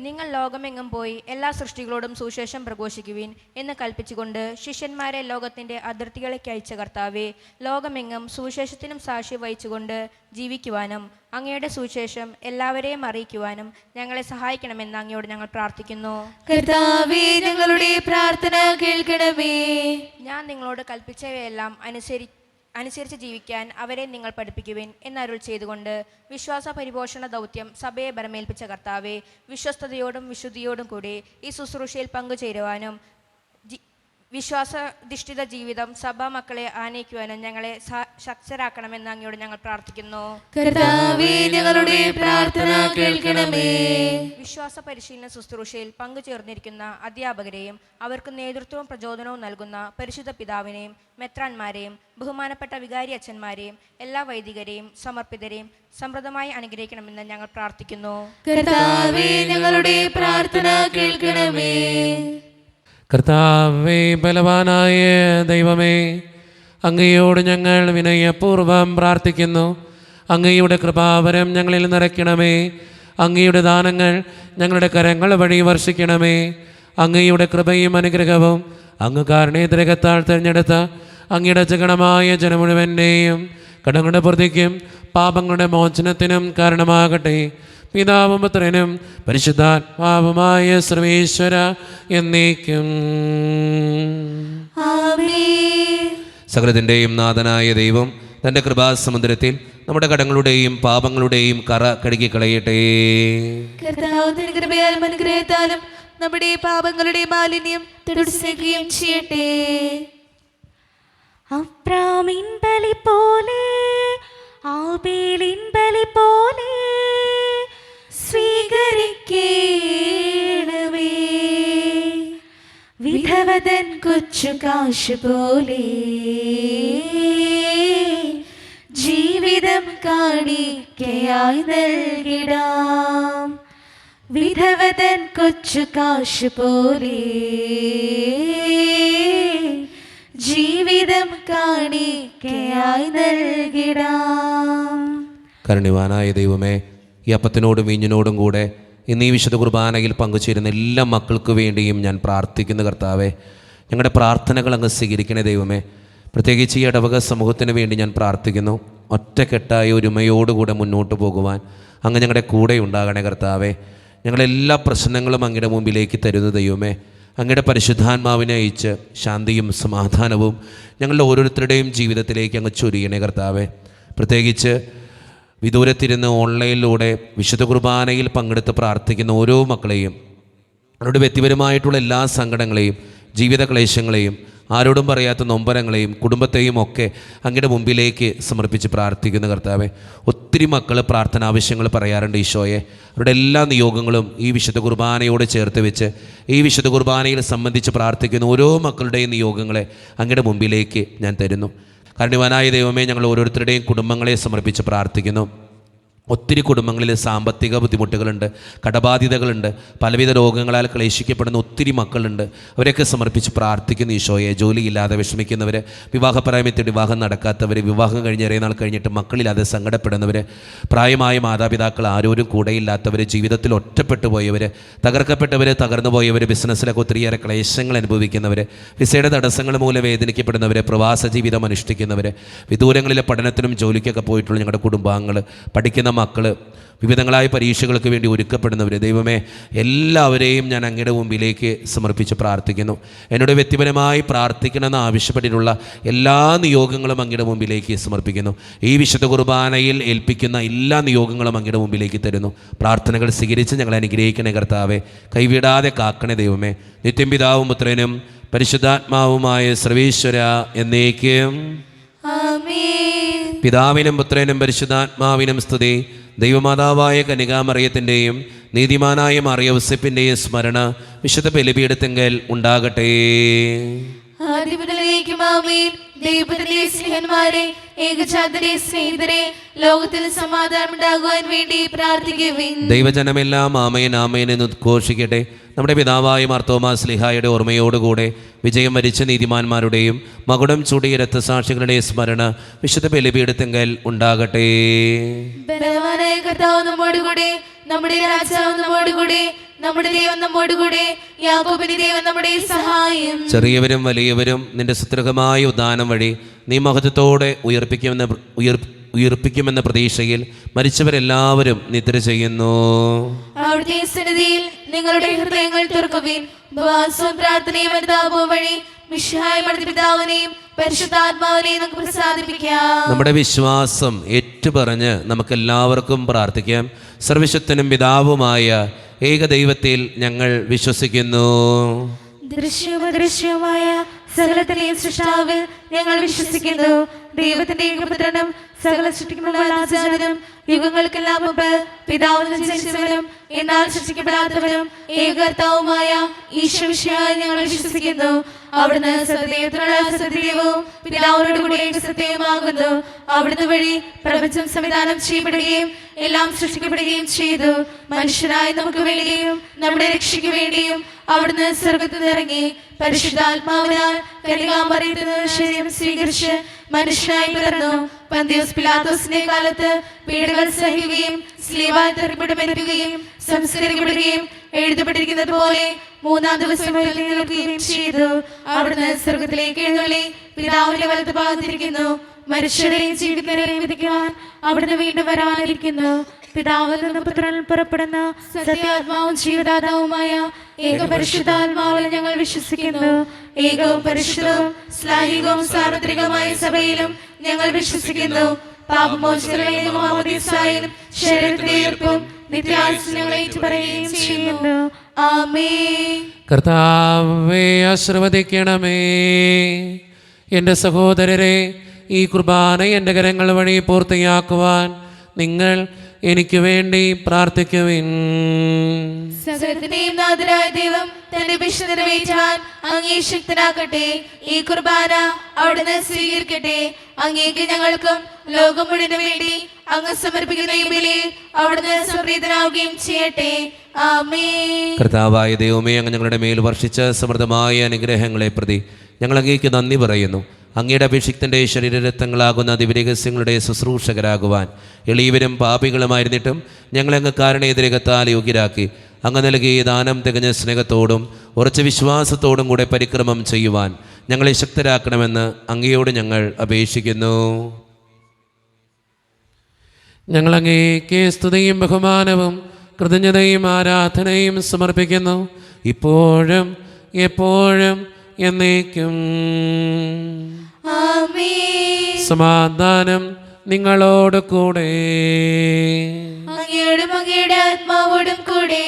നിങ്ങൾ ലോകമെങ്ങും പോയി എല്ലാ സൃഷ്ടികളോടും സുവിശേഷം പ്രഘോഷിക്കുവിൻ എന്ന് കൽപ്പിച്ചുകൊണ്ട് ശിഷ്യന്മാരെ ലോകത്തിന്റെ അതിർത്തികളിലേക്ക് അയച്ച കർത്താവെ, ലോകമെങ്ങും സുവിശേഷത്തിനും സാക്ഷി വഹിച്ചുകൊണ്ട് ജീവിക്കുവാനും അങ്ങയുടെ സുവിശേഷം എല്ലാവരെയും അറിയിക്കുവാനും ഞങ്ങളെ സഹായിക്കണമെന്ന് അങ്ങയോട് ഞങ്ങൾ പ്രാർത്ഥിക്കുന്നു. കർത്താവേ, ഞങ്ങളുടെ പ്രാർത്ഥന കേൾക്കണമേ. ഞാൻ നിങ്ങളോട് കൽപ്പിച്ചവയെല്ലാം അനുസരിച്ച് ജീവിക്കാൻ അവരെ നിങ്ങൾ പഠിപ്പിക്കുവിൻ എന്നരുൾ ചെയ്തുകൊണ്ട് വിശ്വാസ പരിപോഷണ ദൗത്യം സഭയെ ബലമേൽപ്പിച്ച കർത്താവെ, വിശ്വസ്തയോടും വിശുദ്ധിയോടും കൂടി ഈ ശുശ്രൂഷയിൽ പങ്കുചേരുവാനും വിശ്വാസധിഷ്ഠിത ജീവിതം സഭാ മക്കളെ ആനയിക്കുവാനും ഞങ്ങളെ ശക്തരാക്കണമെന്ന് അങ്ങയോട് ഞങ്ങൾ പ്രാർത്ഥിക്കുന്നു. കർത്താവേ, ഞങ്ങളുടെ പ്രാർത്ഥന കേൾക്കണമേ. വിശ്വാസ പരിശീലന ശുശ്രൂഷയിൽ പങ്കുചേർന്നിരിക്കുന്ന അധ്യാപകരെയും അവർക്ക് നേതൃത്വവും പ്രചോദനവും നൽകുന്ന പരിശുദ്ധ പിതാവിനെയും മെത്രാന്മാരെയും ബഹുമാനപ്പെട്ട വികാരി അച്ഛന്മാരെയും എല്ലാ വൈദികരെയും സമർപ്പിതരെയും സമൃദ്ധമായി അനുഗ്രഹിക്കണമെന്ന് ഞങ്ങൾ പ്രാർത്ഥിക്കുന്നു. കർത്താവേ, ഞങ്ങളുടെ പ്രാർത്ഥന കേൾക്കണമേ. കർത്താവേ, ബലവാനായ ദൈവമേ, അങ്ങയോട് ഞങ്ങൾ വിനയപൂർവ്വം പ്രാർത്ഥിക്കുന്നു. അങ്ങയുടെ കൃപാവരം ഞങ്ങളിൽ നിറയ്ക്കണമേ. അങ്ങയുടെ ദാനങ്ങൾ ഞങ്ങളുടെ കരങ്ങൾ വഴി വർഷിക്കണമേ. അങ്ങയുടെ കൃപയും അനുഗ്രഹവും അങ്ങ് കാരുണ്യദ്രകത്താൽ തിരഞ്ഞെടുത്ത അങ്ങയുടെ ജഗണമായ ജനം മുഴുവൻ്റെയും കടങ്ങളുടെ പ്രതിക്കും പാപങ്ങളുടെ മോചനത്തിനും കാരണമാകട്ടെ. പിതാവും പുത്രനും പരിശുദ്ധാത്മാവുമായ സർവേശ്വര എന്നേക്കും ആമേൻ. സകലത്തിൻ്റെയും നാഥനായ ദൈവം തൻ്റെ കൃപാസമുദ്രത്തിൽ നമ്മുടെ കടങ്ങളുടെയും പാപങ്ങളുടെയും കറ കഴുകിക്കളയട്ടെ. കർത്താവ് തന്റെ കൃപയാലും അനുഗ്രഹത്താലും നമ്മുടെ പാപങ്ങളുടെ മാലിന്യം തുടച്ചുനീക്കുകയും ചെയ്യട്ടെ. അബ്രാമിൻ ബലി പോലെ ആബേലിൻ ബലി പോലെ സ്വീകരിക്കണമേ. വിധവതൻ കൊച്ചു കാശ് പോലെ ജീവിതം കാണിക്കയായി നൽകിടാം. വിധവതൻ കൊച്ചു കാശ് പോലെ ജീവിതം കാണിക്കയായി നൽകിടാം. കരുണ്യവാനായ ദൈവമേ, ഈ അപ്പത്തിനോടും വീഞ്ഞിനോടും കൂടെ ഇന്ന് ഈ വിശുദ്ധ കുർബാനയിൽ പങ്കുചേരുന്ന എല്ലാ മക്കൾക്ക് വേണ്ടിയും ഞാൻ പ്രാർത്ഥിക്കുന്ന കർത്താവേ, ഞങ്ങളുടെ പ്രാർത്ഥനകൾ അങ്ങ് സ്വീകരിക്കണേ ദൈവമേ. പ്രത്യേകിച്ച് ഈ ഇടവക സമൂഹത്തിന് വേണ്ടി ഞാൻ പ്രാർത്ഥിക്കുന്നു. ഒറ്റക്കെട്ടായ ഒരുമയോടുകൂടെ മുന്നോട്ട് പോകുവാൻ അങ്ങ് ഞങ്ങളുടെ കൂടെ ഉണ്ടാകണേ കർത്താവേ. ഞങ്ങളെല്ലാ പ്രശ്നങ്ങളും അങ്ങയുടെ മുമ്പിലേക്ക് തരുന്ന ദൈവമേ, അങ്ങയുടെ പരിശുദ്ധാത്മാവിനെ അയച്ച് ശാന്തിയും സമാധാനവും ഞങ്ങളുടെ ഓരോരുത്തരുടെയും ജീവിതത്തിലേക്ക് അങ്ങ് ചൊരിയണേ കർത്താവേ. പ്രത്യേകിച്ച് വിദൂരത്തിരുന്ന് ഓൺലൈനിലൂടെ വിശുദ്ധ കുർബാനയിൽ പങ്കെടുത്ത് പ്രാർത്ഥിക്കുന്ന ഓരോ മക്കളെയും, അവരുടെ വ്യക്തിപരമായിട്ടുള്ള എല്ലാ സങ്കടങ്ങളെയും ജീവിത ക്ലേശങ്ങളെയും ആരോടും പറയാത്ത നൊമ്പരങ്ങളെയും കുടുംബത്തെയും ഒക്കെ അങ്ങയുടെ മുമ്പിലേക്ക് സമർപ്പിച്ച് പ്രാർത്ഥിക്കുന്ന കർത്താവെ. ഒത്തിരി മക്കൾ പ്രാർത്ഥന ആവശ്യങ്ങൾ പറയാറുണ്ട് ഈശോയെ. അവരുടെ എല്ലാ നിയോഗങ്ങളും ഈ വിശുദ്ധ കുർബാനയോട് ചേർത്ത് വെച്ച് ഈ വിശുദ്ധ കുർബാനയിൽ സംബന്ധിച്ച് പ്രാർത്ഥിക്കുന്ന ഓരോ മക്കളുടെയും നിയോഗങ്ങളെ അങ്ങയുടെ മുമ്പിലേക്ക് ഞാൻ തരുന്നു. കാരുണ്യവാനായ ദൈവമേ, ഞങ്ങൾ ഓരോരുത്തരുടെയും കുടുംബങ്ങളെ സമർപ്പിച്ച് പ്രാർത്ഥിക്കുന്നു. ഒത്തിരി കുടുംബങ്ങളിൽ സാമ്പത്തിക ബുദ്ധിമുട്ടുകളുണ്ട്, കടബാധ്യതകളുണ്ട്, പലവിധ രോഗങ്ങളാൽ ക്ലേശിക്കപ്പെടുന്ന ഒത്തിരി മക്കളുണ്ട്. അവരെയൊക്കെ സമർപ്പിച്ച് പ്രാർത്ഥിക്കുന്നു ഈശോയെ. ജോലിയില്ലാതെ വിഷമിക്കുന്നവർ, വിവാഹപ്രായമത്തിൽ വിവാഹം നടക്കാത്തവർ, വിവാഹം കഴിഞ്ഞ് ഏറെ നാൾ കഴിഞ്ഞിട്ട് മക്കളില്ലാതെ സങ്കടപ്പെടുന്നവർ, പ്രായമായ മാതാപിതാക്കൾ ആരോരും കൂടെയില്ലാത്തവർ, ജീവിതത്തിൽ ഒറ്റപ്പെട്ടു പോയവർ, തകർക്കപ്പെട്ടവർ, തകർന്നു പോയവർ, ബിസിനസ്സിലൊക്കെ ഒത്തിരിയേറെ ക്ലേശങ്ങൾ അനുഭവിക്കുന്നവർ, വിസയുടെ തടസ്സങ്ങൾ മൂലം വേദനിക്കപ്പെടുന്നവർ, പ്രവാസ ജീവിതം അനുഷ്ഠിക്കുന്നവർ, വിദൂരങ്ങളിലെ പഠനത്തിനും ജോലിക്കൊക്കെ പോയിട്ടുള്ള ഞങ്ങളുടെ കുടുംബാംഗങ്ങൾ, പഠിക്കുന്ന മക്കൾ, വിവിധങ്ങളായ പരീക്ഷകൾക്ക് വേണ്ടി ഒരുക്കപ്പെടുന്നവർ, ദൈവമേ എല്ലാവരെയും ഞാൻ അങ്ങയുടെ മുമ്പിലേക്ക് സമർപ്പിച്ച് പ്രാർത്ഥിക്കുന്നു. എന്നോട് വ്യക്തിപരമായി പ്രാർത്ഥിക്കണമെന്ന് ആവശ്യപ്പെട്ടിട്ടുള്ള എല്ലാ നിയോഗങ്ങളും അങ്ങയുടെ മുമ്പിലേക്ക് സമർപ്പിക്കുന്നു. ഈ വിശുദ്ധ കുർബാനയിൽ ഏൽപ്പിക്കുന്ന എല്ലാ നിയോഗങ്ങളും അങ്ങയുടെ മുമ്പിലേക്ക് തരുന്നു. പ്രാർത്ഥനകൾ സ്വീകരിച്ച് ഞങ്ങളെ അനുഗ്രഹിക്കണേ കർത്താവെ. കൈവിടാതെ കാക്കണേ ദൈവമേ. നിത്യം പിതാവും പുത്രനും പരിശുദ്ധാത്മാവുമായ സർവീശ്വര എന്നേക്കും ആമേൻ. പിതാവിനും പുത്രനും പരിശുദ്ധാത്മാവിനും സ്തുതി. ദൈവമാതാവായ കന്യകാമറിയത്തിൻ്റെയും നീതിമാനായ മറിയൗസേപ്പിൻ്റെയും സ്മരണ വിശുദ്ധ ബലിപീഠത്തിങ്കൽ ഉണ്ടാകട്ടെ. ആദിമുതലേക്കും ആമേൻ. ദൈവത്തിലെ സ്നേഹന്മാരെ, ഏകജാതരെ, സ്നേഹിതരെ, ലോകത്തിൽ സമാധാനം ഉണ്ടാകുവാൻ വേണ്ടി പ്രാർത്ഥിക്കുവിൻ. ദൈവജനമെല്ലാം ആമേൻ ആമേൻ എന്ന് ഉദ്ഘോഷിക്കട്ടെ. നമ്മുടെ പിതാവായ മാർത്തോമാ ശ്ലീഹായുടെ ഓർമ്മയോടുകൂടെ വിജയം വരിച്ച നീതിമാന്മാരുടെയും മകുടം ചൂടിയ രക്തസാക്ഷികളുടെയും സ്മരണ വിശുദ്ധ ബലിപീഠത്തിങ്കൽ ഉണ്ടാകട്ടെ. ബലവാനായ കർത്താവ് നമ്മോടുകൂടെ, നമ്മുടെ രാജാവ് നമ്മോടുകൂടെ, നമ്മുടെ ദൈവം നമ്മോടുകൂടെ, യാക്കോബിന്റെ ദൈവം നമ്മുടെ സഹായം. ചെറിയവരും വലിയവരും നിന്റെ സുത്രകമായ ഉദാനം വഴി നീ മഹത്വത്തോടെ ഉയർപ്പിക്കുമെന്ന പ്രതീക്ഷയിൽ മരിച്ചവരെല്ലാവരും നിദ്ര ചെയ്യുന്നു. അവിടുത്തെ സന്നിധിയിൽ നിങ്ങളുടെ ഹൃദയങ്ങൾ തുറക്കുവിൻ. ഉപവാസവും പ്രാർത്ഥനയും അനുതാപവും വഴി മിശിഹായ പിതാവിനെയും പരിശുദ്ധാത്മാവിനെയും നമുക്ക് പ്രസാദിപ്പിക്കാം. നമ്മുടെ വിശ്വാസം ഏറ്റുപറഞ്ഞ് നമുക്കെല്ലാവർക്കും പ്രാർത്ഥിക്കാം. സർവശക്തനും പിതാവുമായ ഏകദൈവത്തിൽ ഞങ്ങൾ വിശ്വസിക്കുന്നു. ദൃശ്യവുമായ സകലത്തിലെയും സൃഷ്ടാവിൽ ഞങ്ങൾ വിശ്വസിക്കുന്നു. ദൈവത്തിന്റെ ഏകപുത്രനും സകല സൃഷ്ടിക്കുമുള്ള യുഗങ്ങൾക്കെല്ലാം മുമ്പ് പിതാവിൽ ജനിച്ചവനും എന്നാൽ സൃഷ്ടിക്കപ്പെടാത്തവനും ഏകകർത്താവുമായ ഈശ്വരവിഷയമായി ഞങ്ങൾ വിശ്വസിക്കുന്നു. അവിടുന്ന് സത്യദൈവത്തിനുള്ള സത്യദൈവവും പിതാവിനോട് കൂടി ഏകസത്യവുമാകുന്നു. അവിടുന്ന് വഴി പ്രപഞ്ചം സംവിധാനം ചെയ്യപ്പെടുകയും എല്ലാം സൃഷ്ടിക്കപ്പെടുകയും ചെയ്തു. മനുഷ്യരായ നമുക്ക് വേണ്ടിയും നമ്മുടെ രക്ഷയ്ക്ക് വേണ്ടിയും അവിടുന്ന് സ്വർഗ്ഗത്തിൽ ഇറങ്ങി പരിശുദ്ധാത്മാവിനാൽ കന്യകാമറിയത്തിൽ നിന്ന് ശരീരം സ്വീകരിച്ച് മനുഷ്യനായി പിറന്നു. പന്തിയോസ് പിലാത്തോസിന്റെ കാലത്ത് പീഡകൾ സഹിക്കുകയും സ്ലീവായി തെറിപ്പിടമേൽക്കുകയും സംസ്കരിക്കപ്പെടുകയും എഴുതപ്പെട്ടിരിക്കുന്നത് പോലെ മൂന്നാം ദിവസം എഴുന്നേൽക്കുകയും ചെയ്തു. അവിടുന്ന് സ്വർഗ്ഗത്തിലേക്ക് എഴുന്നള്ളി പിതാവിന്റെ വലത്ത് ഭാഗത്തിരിക്കുന്നു. മനുഷ്യരെയും ജീവിക്കുന്നവരെയും വിധിക്കുവാൻ അവിടുന്ന് വീണ്ടും വരാനിരിക്കുന്നു. പിതാവിൽ നിന്ന് പുത്രനിൽ പുറപ്പെടുന്ന സത്യാത്മാവും ജീവദാതാവുമായ ഏകപരിശുദ്ധാത്മാവിൽ ഞങ്ങൾ വിശ്വസിക്കുന്നു. ഏകവും പരിശുദ്ധവും ശ്ലാഹികവും സാർവത്രികമായ സഭയിലും ഞങ്ങൾ വിശ്വസിക്കുന്നു. പാപമോചനത്തിലും മാമോദീസായിലും ശരീരത്തിന്റെ ഉയർപ്പും നിത്യായുസ്സും ഞങ്ങൾ ഏറ്റുപറയുകയും ചെയ്യുന്നു. ആമേൻ. കർത്താവേ ആശീർവദിക്കണമേ. എൻ്റെ സഹോദരരെ, ഈ കുർബാന എൻ്റെ കരങ്ങൾ വഴി പൂർത്തിയാക്കുവാൻ നിങ്ങൾ എനിക്ക് വേണ്ടി പ്രാർത്ഥിക്കുവിൻ. സകലത്തിന്റെയും നാഥനായ ദൈവം തന്റെ വിശുദ്ധ നിറവേറ്റാൻ അങ്ങേ ശക്തനാക്കട്ടെ. ഈ കുർബാന അവിടുന്ന് സ്വീകരിക്കട്ടെ. അങ്ങേക്ക് ഞങ്ങൾക്കും ലോകം മുഴുവന് വേണ്ടി അങ്ങ് സമർപ്പിക്കുന്ന ഈ ബലിയിൽ അവിടുന്ന് സംപ്രീതനാവുകയും ചെയ്യട്ടെ. ആമേൻ. കർത്താവായ ദൈവമേ, അങ്ങ് ഞങ്ങളുടെ മേൽ വർഷിച്ച സമൃദ്ധമായ അനുഗ്രഹങ്ങളെ പ്രതി ഞങ്ങൾ അങ്ങേക്ക് നന്ദി പറയുന്നു. അങ്ങയുടെ അഭിഷിക്തൻ്റെ ശരീരരത്നങ്ങളാകുന്ന ദിവ്യരഹസ്യങ്ങളുടെ ശുശ്രൂഷകരാകുവാൻ എളിയവരും പാപികളുമായിരുന്നിട്ടും ഞങ്ങളങ്ങ് കാരണേതിരകത്താൽ യോഗ്യരാക്കി. അങ്ങ് നൽകിയ ദാനം തികഞ്ഞ സ്നേഹത്തോടും ഉറച്ച വിശ്വാസത്തോടും കൂടെ പരിക്രമം ചെയ്യുവാൻ ഞങ്ങളെ ശക്തരാക്കണമെന്ന് അങ്ങയോട് ഞങ്ങൾ അപേക്ഷിക്കുന്നു. ഞങ്ങളങ്ങേക്ക് സ്തുതിയും ബഹുമാനവും കൃതജ്ഞതയും ആരാധനയും സമർപ്പിക്കുന്നു, ഇപ്പോഴും എപ്പോഴും എന്നേക്കും. ആമേൻ. സമാധാനം നിങ്ങളോട് കൂടെ. അങ്ങയോടും അങ്ങയുടെ ആത്മാവോടും കൂടെ.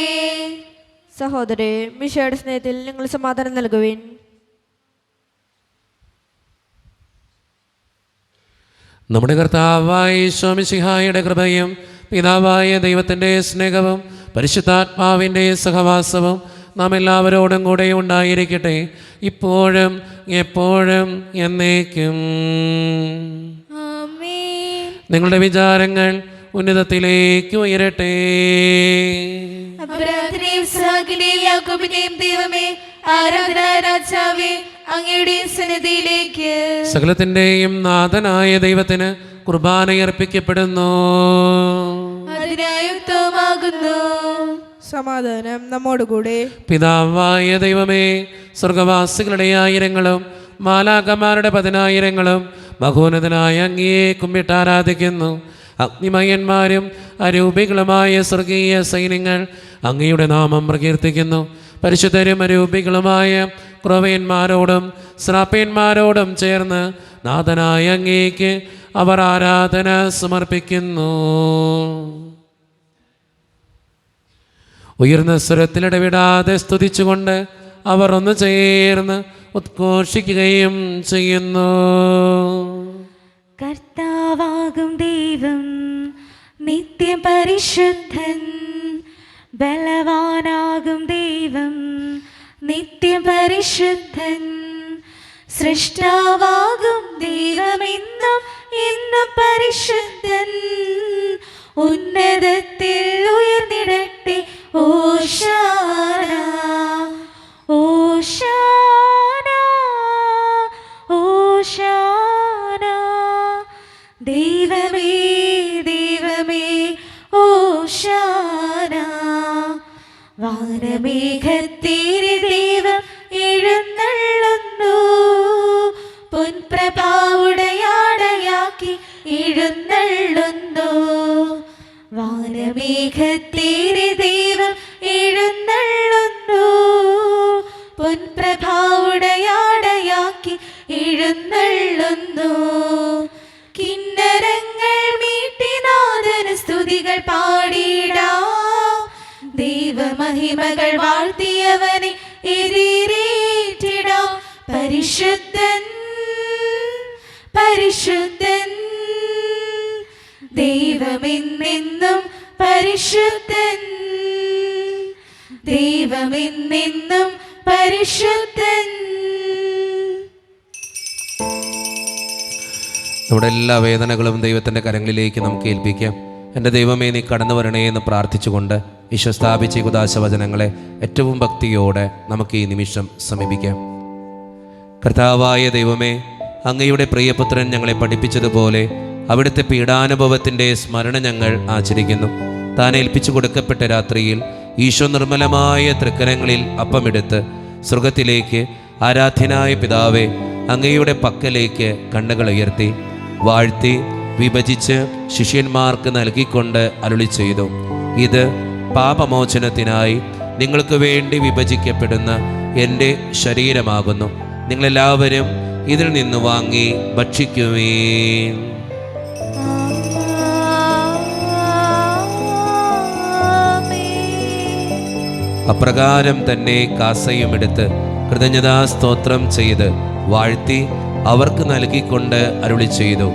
സഹോദരരെ, മിശിഹായുടെ സ്നേഹത്തിൽ നിങ്ങൾ സമാധാനം നൽകുവിൻ. നമ്മുടെ കർത്താവായ ഈശോ മിശിഹായുടെ കൃപയും പിതാവായ ദൈവത്തിൻ്റെ സ്നേഹവും പരിശുദ്ധാത്മാവിൻ്റെ സഹവാസവും നാം എല്ലാവരോടും കൂടെ ഉണ്ടായിരിക്കട്ടെ, ഇപ്പോഴും എപ്പോഴും എന്നേക്കും. ആമേൻ. നിങ്ങളുടെ വിചാരങ്ങൾ ഉന്നതത്തിലേക്ക് ഉയരട്ടെ. അബ്രാഹത്തിന്റെയും ഇസ്ഹാക്കിന്റെയും യാക്കോബിന്റെയും ദൈവമേ, ആരാധനായ രാജാവേ, അങ്ങയുടെ സന്നിധിയിലേക്ക് സകലത്തിൻ്റെയും നാഥനായ ദൈവത്തിന് കുർബാനയർപ്പിക്കപ്പെടുന്നു. അതിനായുക്തമാകുന്നു. സമാധാനം നമ്മോടുകൂടെ. പിതാവായ ദൈവമേ, സ്വർഗവാസികളുടെ ആയിരങ്ങളും മാലാഖമാരുടെ 10,000 മഹോന്നതനായ അങ്ങയെ കുമ്പിട്ട് ആരാധിക്കുന്നു. അഗ്നിമയന്മാരും അരൂപികളുമായ സ്വർഗീയ സൈന്യങ്ങൾ അങ്ങയുടെ നാമം പ്രകീർത്തിക്കുന്നു. പരിശുദ്ധരും അരൂപികളുമായ ക്രൊവ്യന്മാരോടും ശ്രാപ്യന്മാരോടും ചേർന്ന് നാഥനായ അങ്ങേക്ക് അവർ ആരാധന സമർപ്പിക്കുന്നു. ഉയർന്ന സ്വരത്തിലിടവിടാതെ സ്തുതിച്ചുകൊണ്ട് അവർ ഒന്ന് ചേർന്ന് ഉദ്ഘോഷിക്കുകയും ചെയ്യുന്നു. കർത്താവാകും ദൈവം നിത്യപരിശുദ്ധൻ, ബലവാനാകും ദൈവം നിത്യപരിശുദ്ധൻ, സൃഷ്ടാവാകും ദൈവമെന്നും എന്നും പരിശുദ്ധൻ, ഉന്നതത്തിൽ ഉയർന്നിടട്ടെ ഓശാന ഓശാന ഓശാന. ദൈവമേ ദൈവമേ ഓശാന. വാനമേഘത്തിലെ ദൈവം എഴുന്നള്ളുന്നു, പൊൻപ്രഭാവുടയാടയാക്കി എഴുന്നള്ളുന്നു. വാനമേഘത്തിലെ ദൈവം എഴുന്നള്ളുന്നു, പൊൻപ്രഭാവുടയാടയാക്കി എഴുന്നള്ളുന്നു. കിന്നരങ്ങൾ മീട്ടിനാഥന് സ്തുതികൾ പാടിടാം, ദൈവമഹിമകൾ വാഴ്ത്തിയവനെ എതിരേറ്റിടാം. പരിശുദ്ധൻ പരിശുദ്ധൻ ദൈവമെന്നെന്നും പരിശുദ്ധൻ, ദൈവമെന്നെന്നും പരിശുദ്ധൻ. നമ്മുടെ എല്ലാ വേദനകളും ദൈവത്തിൻ്റെ കരങ്ങളിലേക്ക് നമുക്ക് ഏൽപ്പിക്കാം. എൻ്റെ ദൈവമേ, നീ കടന്നു വരണേ എന്ന് പ്രാർത്ഥിച്ചുകൊണ്ട് ഈശോ സ്ഥാപിച്ച ഈ ഉദാശവചനങ്ങളെ ഏറ്റവും ഭക്തിയോടെ നമുക്ക് ഈ നിമിഷം സമീപിക്കാം. കർത്താവായ ദൈവമേ, അങ്ങയുടെ പ്രിയപുത്രൻ ഞങ്ങളെ പഠിപ്പിച്ചതുപോലെ അവിടുത്തെ പീഡാനുഭവത്തിൻ്റെ സ്മരണ ഞങ്ങൾ ആചരിക്കുന്നു. താൻ ഏൽപ്പിച്ചു കൊടുക്കപ്പെട്ട രാത്രിയിൽ ഈശോ നിർമ്മലമായ തൃക്കരങ്ങളിൽ അപ്പമെടുത്ത് സ്വർഗത്തിലേക്ക് ആരാധ്യനായ പിതാവേ അങ്ങയുടെ പക്കലേക്ക് കണ്ണുകൾ ഉയർത്തി വാഴ്ത്തി വിഭജിച്ച് ശിഷ്യന്മാർക്ക് നൽകിക്കൊണ്ട് അരുളി ചെയ്തു, ഇത് പാപമോചനത്തിനായി നിങ്ങൾക്ക് വേണ്ടി വിഭജിക്കപ്പെടുന്ന എൻ്റെ ശരീരമാകുന്നു. നിങ്ങളെല്ലാവരും ഇതിൽ നിന്ന് വാങ്ങി ഭക്ഷിക്കുവീൻ. അപ്രകാരം തന്നെ കാസയുമെടുത്ത് കൃതജ്ഞതാ സ്തോത്രം ചെയ്ത് വാഴ്ത്തി അവർക്ക് നൽകിക്കൊണ്ട് അരുളി ചെയ്തു,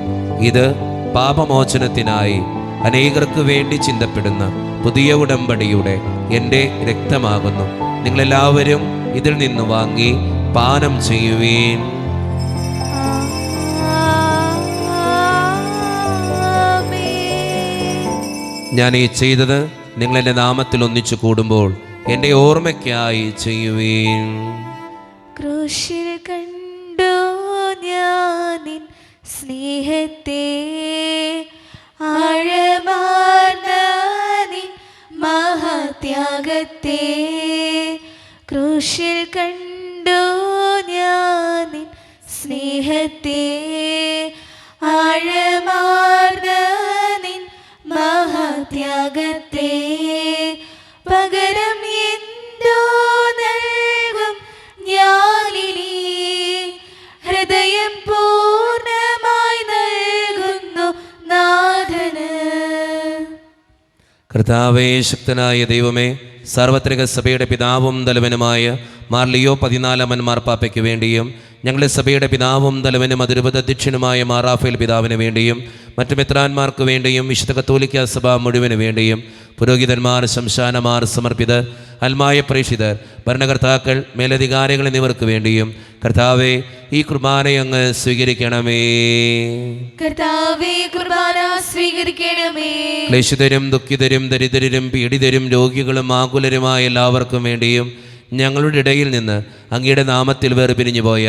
ഇത് പാപമോചനത്തിനായി അനേകർക്ക് വേണ്ടി ചിന്തപ്പെടുന്ന പുതിയ ഉടമ്പടിയുടെ എൻ്റെ രക്തമാകുന്നു. നിങ്ങളെല്ലാവരും ഇതിൽ നിന്ന് വാങ്ങി പാനം ചെയ്യുവീൻ. ഞാൻ ഈ ചെയ്തത് നിങ്ങളെൻ്റെ നാമത്തിൽ ഒന്നിച്ചു കൂടുമ്പോൾ എൻ്റെ ഓർമ്മയ്ക്കായി ചെയ്യുവീൻ. ക്രൂശിൽ കണ്ടു ഞാൻ നിൻ സ്നേഹത്തെ, ആഴമാർന്ന നിൻ മഹാത്യാഗത്തെ. ക്രൂശിൽ കണ്ടു ഞാൻ നിൻ സ്നേഹത്തെ, ആഴമാർന്ന നിൻ മഹാത്യാഗത്തെ. പകരം എന്തോ നൽകും ഞാനിനി, ഹൃദയം പൂർണ്ണമായി നൽകുന്നു നാഥന്. കർത്താവേ, ശക്തനായ ദൈവമേ, സാർവത്രിക സഭയുടെ പിതാവും തലവനുമായ മാർ ലിയോ 14 മാർപ്പാപ്പയ്ക്ക് വേണ്ടിയും ഞങ്ങളുടെ സഭയുടെ പിതാവും തലവനും അതിരൂപത അധ്യക്ഷനുമായ മാർ റാഫേൽ പിതാവിന് വേണ്ടിയും മറ്റു മെത്രാന്മാർക്ക് വേണ്ടിയും വിശുദ്ധ കത്തോലിക്ക സഭ മുഴുവന് വേണ്ടിയും പുരോഹിതന്മാർ, ശംശാനമാർ, സമർപ്പിതർ, അൽമായ പ്രേക്ഷിതർ, ഭരണകർത്താക്കൾ, മേലധികാരികൾ എന്നിവർക്ക് വേണ്ടിയും കർത്താവെ ഈ കുർബാനയങ്ങ് സ്വീകരിക്കണമേ. കർത്താവേ, കുർബാന സ്വീകരിക്കണമേ. ക്ലേശിതരും ദുഃഖിതരും ദരിദ്രരും പീഡിതരും രോഗികളും ആകുലരുമായ എല്ലാവർക്കും വേണ്ടിയും ഞങ്ങളുടെ ഇടയിൽ നിന്ന് അങ്ങയുടെ നാമത്തിൽ വേർപിരിഞ്ഞു പോയ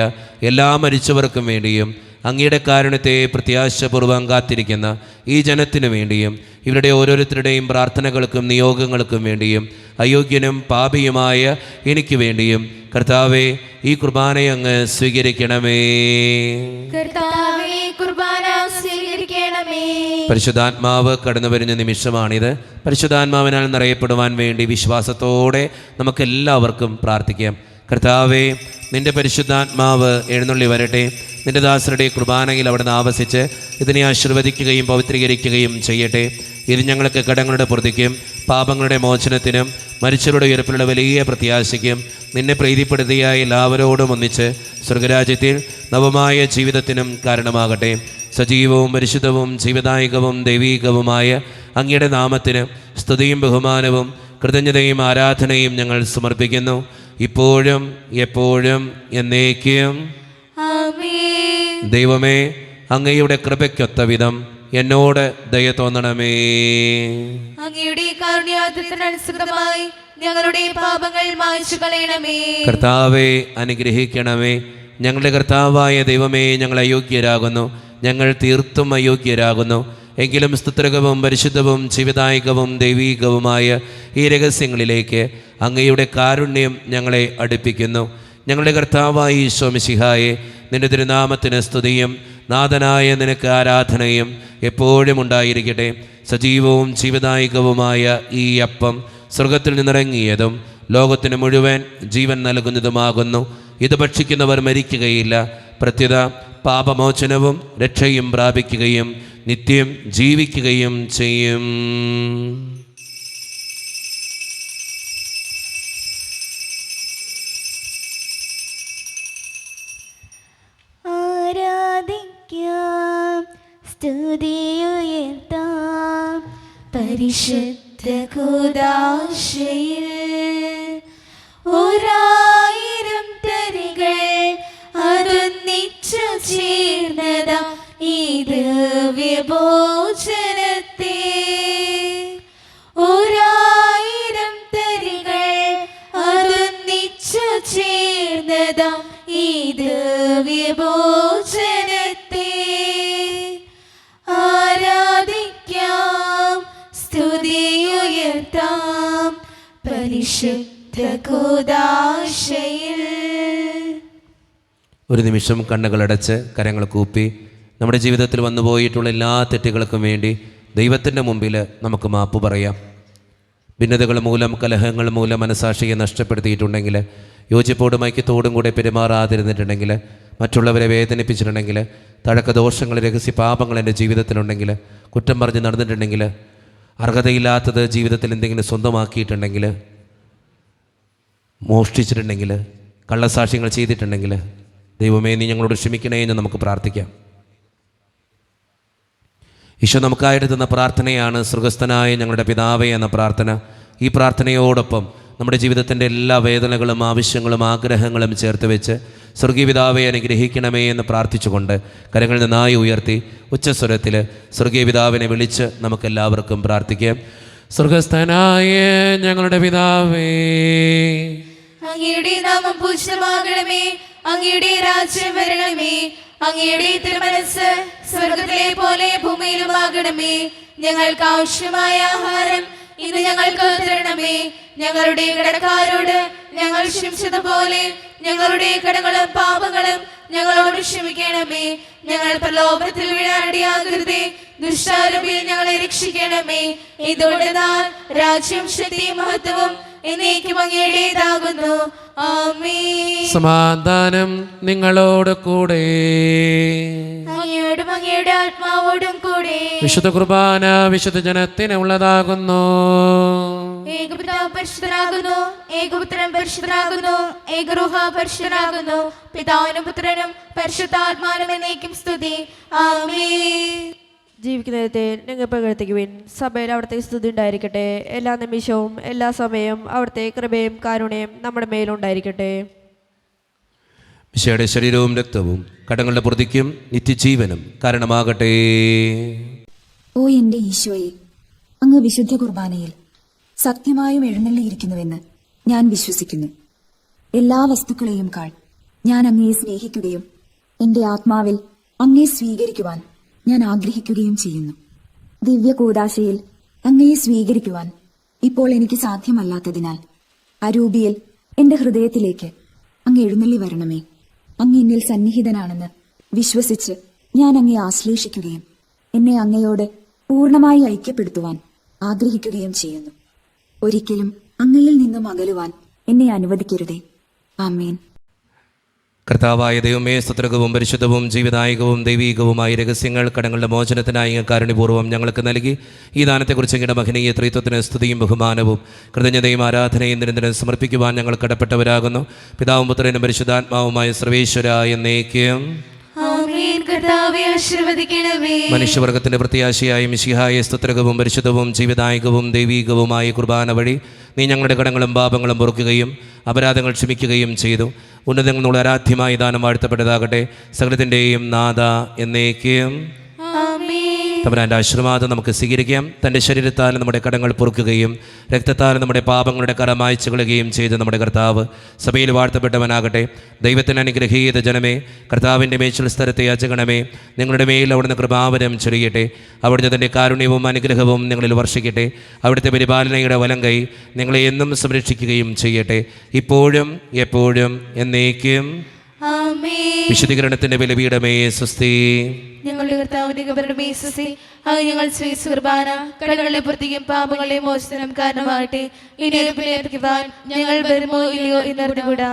എല്ലാ മരിച്ചവർക്കും വേണ്ടിയും അങ്ങയുടെ കാരുണ്യത്തെ പ്രത്യാശപൂർവ്വം കാത്തിരിക്കുന്ന ഈ ജനത്തിനു വേണ്ടിയും ഇവരുടെ ഓരോരുത്തരുടെയും പ്രാർത്ഥനകൾക്കും നിയോഗങ്ങൾക്കും വേണ്ടിയും അയോഗ്യനും പാപിയുമായ എനിക്ക് വേണ്ടിയും കർത്താവെ ഈ കുർബാനയങ്ങ് സ്വീകരിക്കണമേ. കർത്താവേ, കുർബാന സ്വീകരിക്കണമേ. പരിശുദ്ധാത്മാവ് കടന്നു വരുന്ന നിമിഷമാണിത്. പരിശുദ്ധാത്മാവിനാൽ നിറയപ്പെടുവാൻ വേണ്ടി വിശ്വാസത്തോടെ നമുക്കെല്ലാവർക്കും പ്രാർത്ഥിക്കാം. കർത്താവേ, നിന്റെ പരിശുദ്ധാത്മാവ് എഴുന്നള്ളി വരട്ടെ. നിന്റെ ദാസരുടെ കുർബാനയിൽ അവിടുന്ന് ആവസിച്ച് ഇതിനെ ആശീർവദിക്കുകയും പവിത്രീകരിക്കുകയും ചെയ്യട്ടെ. ഇത് ഞങ്ങൾക്ക് കടങ്ങളുടെ പൊറുതിക്കും പാപങ്ങളുടെ മോചനത്തിനും മരിച്ചവരുടെ ഉയർപ്പിലുള്ള വലിയ പ്രത്യാശയ്ക്കും നിന്നെ പ്രീതിപ്പെടുത്തിയ എല്ലാവരോടും ഒന്നിച്ച് സ്വർഗരാജ്യത്തിൽ നവമായ ജീവിതത്തിനും കാരണമാകട്ടെ. സജീവവും പരിശുദ്ധവും ജീവദായകവും ദൈവീകവുമായ അങ്ങയുടെ നാമത്തിന് സ്തുതിയും ബഹുമാനവും കൃതജ്ഞതയും ആരാധനയും ഞങ്ങൾ സമർപ്പിക്കുന്നു, ഇപ്പോഴും എപ്പോഴും എന്നേക്കും. ആമേൻ. ദൈവമേ, അങ്ങയുടെ കൃപയ്ക്കൊത്ത വിധം എന്നോട് ദയ തോന്നണമേ. അങ്ങയുടെ കാരുണ്യാദ്രത്തിനനുസൃതമായി ഞങ്ങളുടെ പാപങ്ങൾ മായ്ച്ചു കളയണമേ. കർത്താവെ, അനുഗ്രഹിക്കണമേ. ഞങ്ങളുടെ കർത്താവായ ദൈവമേ, ഞങ്ങൾ അയോഗ്യരാകുന്നു, ഞങ്ങൾ തീർത്തും അയോഗ്യരാകുന്നു. എങ്കിലും സ്തുത്രകവും പരിശുദ്ധവും ജീവദായകവും ദൈവീകവുമായ ഈ രഹസ്യങ്ങളിലേക്ക് അങ്ങയുടെ കാരുണ്യം ഞങ്ങളെ അടുപ്പിക്കുന്നു. ഞങ്ങളുടെ കർത്താവായ ഈശോ മിശിഹായെ, നിന്റെ തിരുനാമത്തിന് സ്തുതിയും നാഥനായ നിനക്ക് ആരാധനയും എപ്പോഴും ഉണ്ടായിരിക്കട്ടെ. സജീവവും ജീവദായകവുമായ ഈ അപ്പം സ്വർഗത്തിൽ നിന്നിറങ്ങിയതും ലോകത്തിന് മുഴുവൻ ജീവൻ നൽകുന്നതുമാകുന്നു. ഇത് ഭക്ഷിക്കുന്നവർ മരിക്കുകയില്ല, പ്രത്യുത പാപമോചനവും രക്ഷയും പ്രാപിക്കുകയും നിത്യം ജീവിക്കുകയും ചെയ്യും. ആരാധിക്കാം, സ്തുതിയുയർത്താം പരിശുദ്ധ കൂദാശയിൽ. 1000 തരികൾ അതൊന്നിച്ചു ചേർന്നതാ ഈ ദിവ്യഭോജനത്തെ. 1000 തരികൾ അതൊന്നിച്ചു ചേർന്നതാ ഈ ദിവ്യഭോജനത്തെ. ആരാധിക്കാം, സ്തുതിയുയർത്താം പരിശുദ്ധ കൂദാശയിൽ. ഒരു നിമിഷം കണ്ണുകളടച്ച് കരങ്ങൾ കൂപ്പി നമ്മുടെ ജീവിതത്തിൽ വന്നുപോയിട്ടുള്ള എല്ലാ തെറ്റുകൾക്കും വേണ്ടി ദൈവത്തിൻ്റെ മുമ്പിൽ നമുക്ക് മാപ്പ് പറയാം. ഭിന്നതകൾ മൂലം, കലഹങ്ങൾ മൂലം മനസാക്ഷിയെ നഷ്ടപ്പെടുത്തിയിട്ടുണ്ടെങ്കിൽ, യോജിപ്പോടും ഐക്യത്തോടും കൂടെ പെരുമാറാതിരുന്നിട്ടുണ്ടെങ്കിൽ, മറ്റുള്ളവരെ വേദനിപ്പിച്ചിട്ടുണ്ടെങ്കിൽ, തഴക്കദോഷങ്ങൾ, രഹസ്യ പാപങ്ങൾ എൻ്റെ ജീവിതത്തിലുണ്ടെങ്കിൽ, കുറ്റം പറഞ്ഞ് നടന്നിട്ടുണ്ടെങ്കിൽ, അർഹതയില്ലാത്തത് ജീവിതത്തിൽ എന്തെങ്കിലും സ്വന്തമാക്കിയിട്ടുണ്ടെങ്കിൽ, മോഷ്ടിച്ചിട്ടുണ്ടെങ്കിൽ, കള്ളസാക്ഷ്യങ്ങൾ ചെയ്തിട്ടുണ്ടെങ്കിൽ, ദൈവമേ നീ ഞങ്ങളോട് ക്ഷമിക്കണേ എന്ന് നമുക്ക് പ്രാർത്ഥിക്കാം. ഈശോ നമുക്കായിട്ട് തന്ന പ്രാർത്ഥനയാണ് സ്വർഗസ്ഥനായ ഞങ്ങളുടെ പിതാവേ എന്ന പ്രാർത്ഥന. ഈ പ്രാർത്ഥനയോടൊപ്പം നമ്മുടെ ജീവിതത്തിൻ്റെ എല്ലാ വേദനകളും ആവശ്യങ്ങളും ആഗ്രഹങ്ങളും ചേർത്ത് വെച്ച് സ്വർഗീയ പിതാവെ അനുഗ്രഹിക്കണമേ എന്ന് പ്രാർത്ഥിച്ചുകൊണ്ട് കരങ്ങൾ നന്നായി ഉയർത്തി ഉച്ചസ്വരത്തിൽ സ്വർഗീയ പിതാവിനെ വിളിച്ച് നമുക്കെല്ലാവർക്കും പ്രാർത്ഥിക്കാം. സ്വർഗസ്ഥനായ ഞങ്ങളുടെ പിതാവേ, അങ്ങയുടെ നാമം പൂജിതമാകണമേ, അങ്ങയുടെ രാജ്യം വരണമേ, അങ്ങയുടെ തിരുമനസ്സ് സ്വർഗത്തിലെ പോലെ ഭൂമിയിലുമാകണമേ. ഞങ്ങൾക്ക് ആവശ്യമായ ആഹാരം ഇന്ന് ഞങ്ങൾക്ക് തരണമേ. ഞങ്ങളുടെ കടക്കാരോട് ഞങ്ങൾ ക്ഷമിച്ചതുപോലെ ഞങ്ങളുടെ കടങ്ങളും പാപങ്ങളും ഞങ്ങളോട് ക്ഷമിക്കണമേ. ഞങ്ങൾ പ്രലോഭനത്തിൽ വീഴാനിടയാകരുതേ, ദുഷ്ടാരൂപിയിൽ ഞങ്ങളെ രക്ഷിക്കണമേ. ഇതോടെ നാൾ രാജ്യം ശക്തിയും മഹത്വവും എന്നേക്കും അങ്ങയുടേതാകുന്നു. ആമേൻ. സമാധാനം നിങ്ങളോട് കൂടെ. അങ്ങയോടും അങ്ങയുടെ ആത്മാവോടും കൂടെ. വിശുദ്ധ കുർബാന വിശുദ്ധ ജനത്തിന് ഉള്ളതാകുന്നു. ഏകപിതാവ് പരിശുദ്ധനാകുന്നു, ഏകപുത്രൻ പരിശുദ്ധനാകുന്നു, ഏകരൂഹ പരിശുദ്ധനാകുന്നു. പിതാവിനും പുത്രനും പരിശുദ്ധാത്മാവിനും എന്നേക്കും സ്തുതി. ആമേൻ. ജീവിക്കുന്നതിൽ നിങ്ങൾ പ്രകടിപ്പിക്കുവിൻ. സഭയിൽ അവിടുത്തെ സ്തുതി ഉണ്ടായിരിക്കട്ടെ. എല്ലാ നിമിഷവും എല്ലാ സമയവും അവിടുത്തെ കൃപയും കാരുണ്യം നമ്മുടെ മേലുണ്ടായിരിക്കട്ടെ. ഈശോയുടെ ശരീരവും രക്തവും കടങ്ങളുടെ പ്രതിക്കും നിത്യജീവനും കാരണമാകട്ടെ. ഓ എന്റെ ഈശോയെ, അങ്ങ് വിശുദ്ധ കുർബാനയിൽ സത്യമായും എഴുന്നള്ളിയിരിക്കുന്നുവെന്ന് ഞാൻ വിശ്വസിക്കുന്നു. എല്ലാ വസ്തുക്കളെയും കാൾ ഞാൻ അങ്ങയെ സ്നേഹിക്കുകയും എന്റെ ആത്മാവിൽ അങ്ങയെ സ്വീകരിക്കുവാൻ ഞാൻ ആഗ്രഹിക്കുകയും ചെയ്യുന്നു. ദിവ്യ കൂദാശയിൽ അങ്ങയെ സ്വീകരിക്കുവാൻ ഇപ്പോൾ എനിക്ക് സാധ്യമല്ലാത്തതിനാൽ അരൂപിയിൽ എന്റെ ഹൃദയത്തിലേക്ക് അങ്ങ് എഴുന്നള്ളി വരണമേ. അങ്ങ് എന്നിൽ സന്നിഹിതനാണെന്ന് വിശ്വസിച്ച് ഞാൻ അങ്ങയെ ആശ്ലേഷിക്കുകയും എന്നെ അങ്ങയോട് പൂർണ്ണമായി ഐക്യപ്പെടുത്തുവാൻ ആഗ്രഹിക്കുകയും ചെയ്യുന്നു. ഒരിക്കലും അങ്ങയിൽ നിന്നും അകലുവാൻ എന്നെ അനുവദിക്കരുതേ. ആമേൻ. കർത്താവായ ദൈവമേ, സ്തുത്രകവും പരിശുദ്ധവും ജീവിതായകവും ദൈവീകവുമായ രഹസ്യങ്ങൾ കടങ്ങളുടെ മോചനത്തിനായി കാരുണ്യപൂർവ്വം ഞങ്ങൾക്ക് നൽകി ഈ ദാനത്തെക്കുറിച്ച് അങ്ങയുടെ മഹനീയ ത്രിത്വത്തിന് സ്തുതിയും ബഹുമാനവും കൃതജ്ഞതയും ആരാധനയും നിരന്തരം സമർപ്പിക്കുവാൻ ഞങ്ങൾ കടപ്പെട്ടവരാകുന്നു. പിതാവും പുത്രനും പരിശുദ്ധാത്മാവുമായ സർവേശ്വര എന്നേക്കും. ആമേൻ. കർത്താവേ ആശീർവദിക്കണമേ. മനുഷ്യവർഗത്തിന്റെ പ്രത്യാശയായ മിശിഹായ സ്തുത്രകവും പരിശുദ്ധവും ജീവിതായകവും ദൈവീകവുമായ കുർബാന വഴി നീ ഞങ്ങളുടെ കടങ്ങളും പാപങ്ങളും പൊറുക്കുകയും അപരാധങ്ങൾ ക്ഷമിക്കുകയും ചെയ്തു. ഉന്നതങ്ങൾ നിന്നുള്ള ആരാധ്യമായ ദാനം വാഴ്ത്തപ്പെട്ടതാകട്ടെ. സകലത്തിൻ്റെയും നാഥ എന്നേക്കും. തമ്പുരാൻ്റെ ആശീർവാദം നമുക്ക് സ്വീകരിക്കാം. തൻ്റെ ശരീരത്താൽ നമ്മുടെ കടങ്ങൾ പൊറുക്കുകയും രക്തത്താൽ നമ്മുടെ പാപങ്ങളുടെ കറ മായ്ച്ചു കളയുകയും ചെയ്ത് നമ്മുടെ കർത്താവ് സഭയിൽ വാഴ്ത്തപ്പെട്ടവനാകട്ടെ. ദൈവത്തിന് അനുഗ്രഹീത ജനമേ, കർത്താവിൻ്റെ മേച്ചിൽ സ്ഥലത്തെ യാചകണമേ. നിങ്ങളുടെ മേൽ അവിടുന്ന് കൃപാവരം ചൊരിയട്ടെ. അവിടുന്ന് തൻ്റെ കാരുണ്യവും അനുഗ്രഹവും നിങ്ങളിൽ വർഷിക്കട്ടെ. അവിടുത്തെ പരിപാലനയുടെ വലം കൈ നിങ്ങളെ എന്നും സംരക്ഷിക്കുകയും ചെയ്യട്ടെ, ഇപ്പോഴും എപ്പോഴും എന്നേക്കും. വിശുദ്ധീകരണത്തിന്റെ ബലിപീഠമേ സ്വസ്തി. ഞങ്ങളുടെ കർത്താവിന്റെ കബറിടമേ സ്വസ്തി. അങ്ങ് ഞങ്ങൾ സ്വീകരിച്ച കുർബാന കടങ്ങളുടെ പുറത്തേക്കും പാപങ്ങളുടെ മോചനം കാരണമാകട്ടെ. ഇനി ഞങ്ങൾ വരുമോ ഇല്ലയോ എന്നറിഞ്ഞുകൂടാ.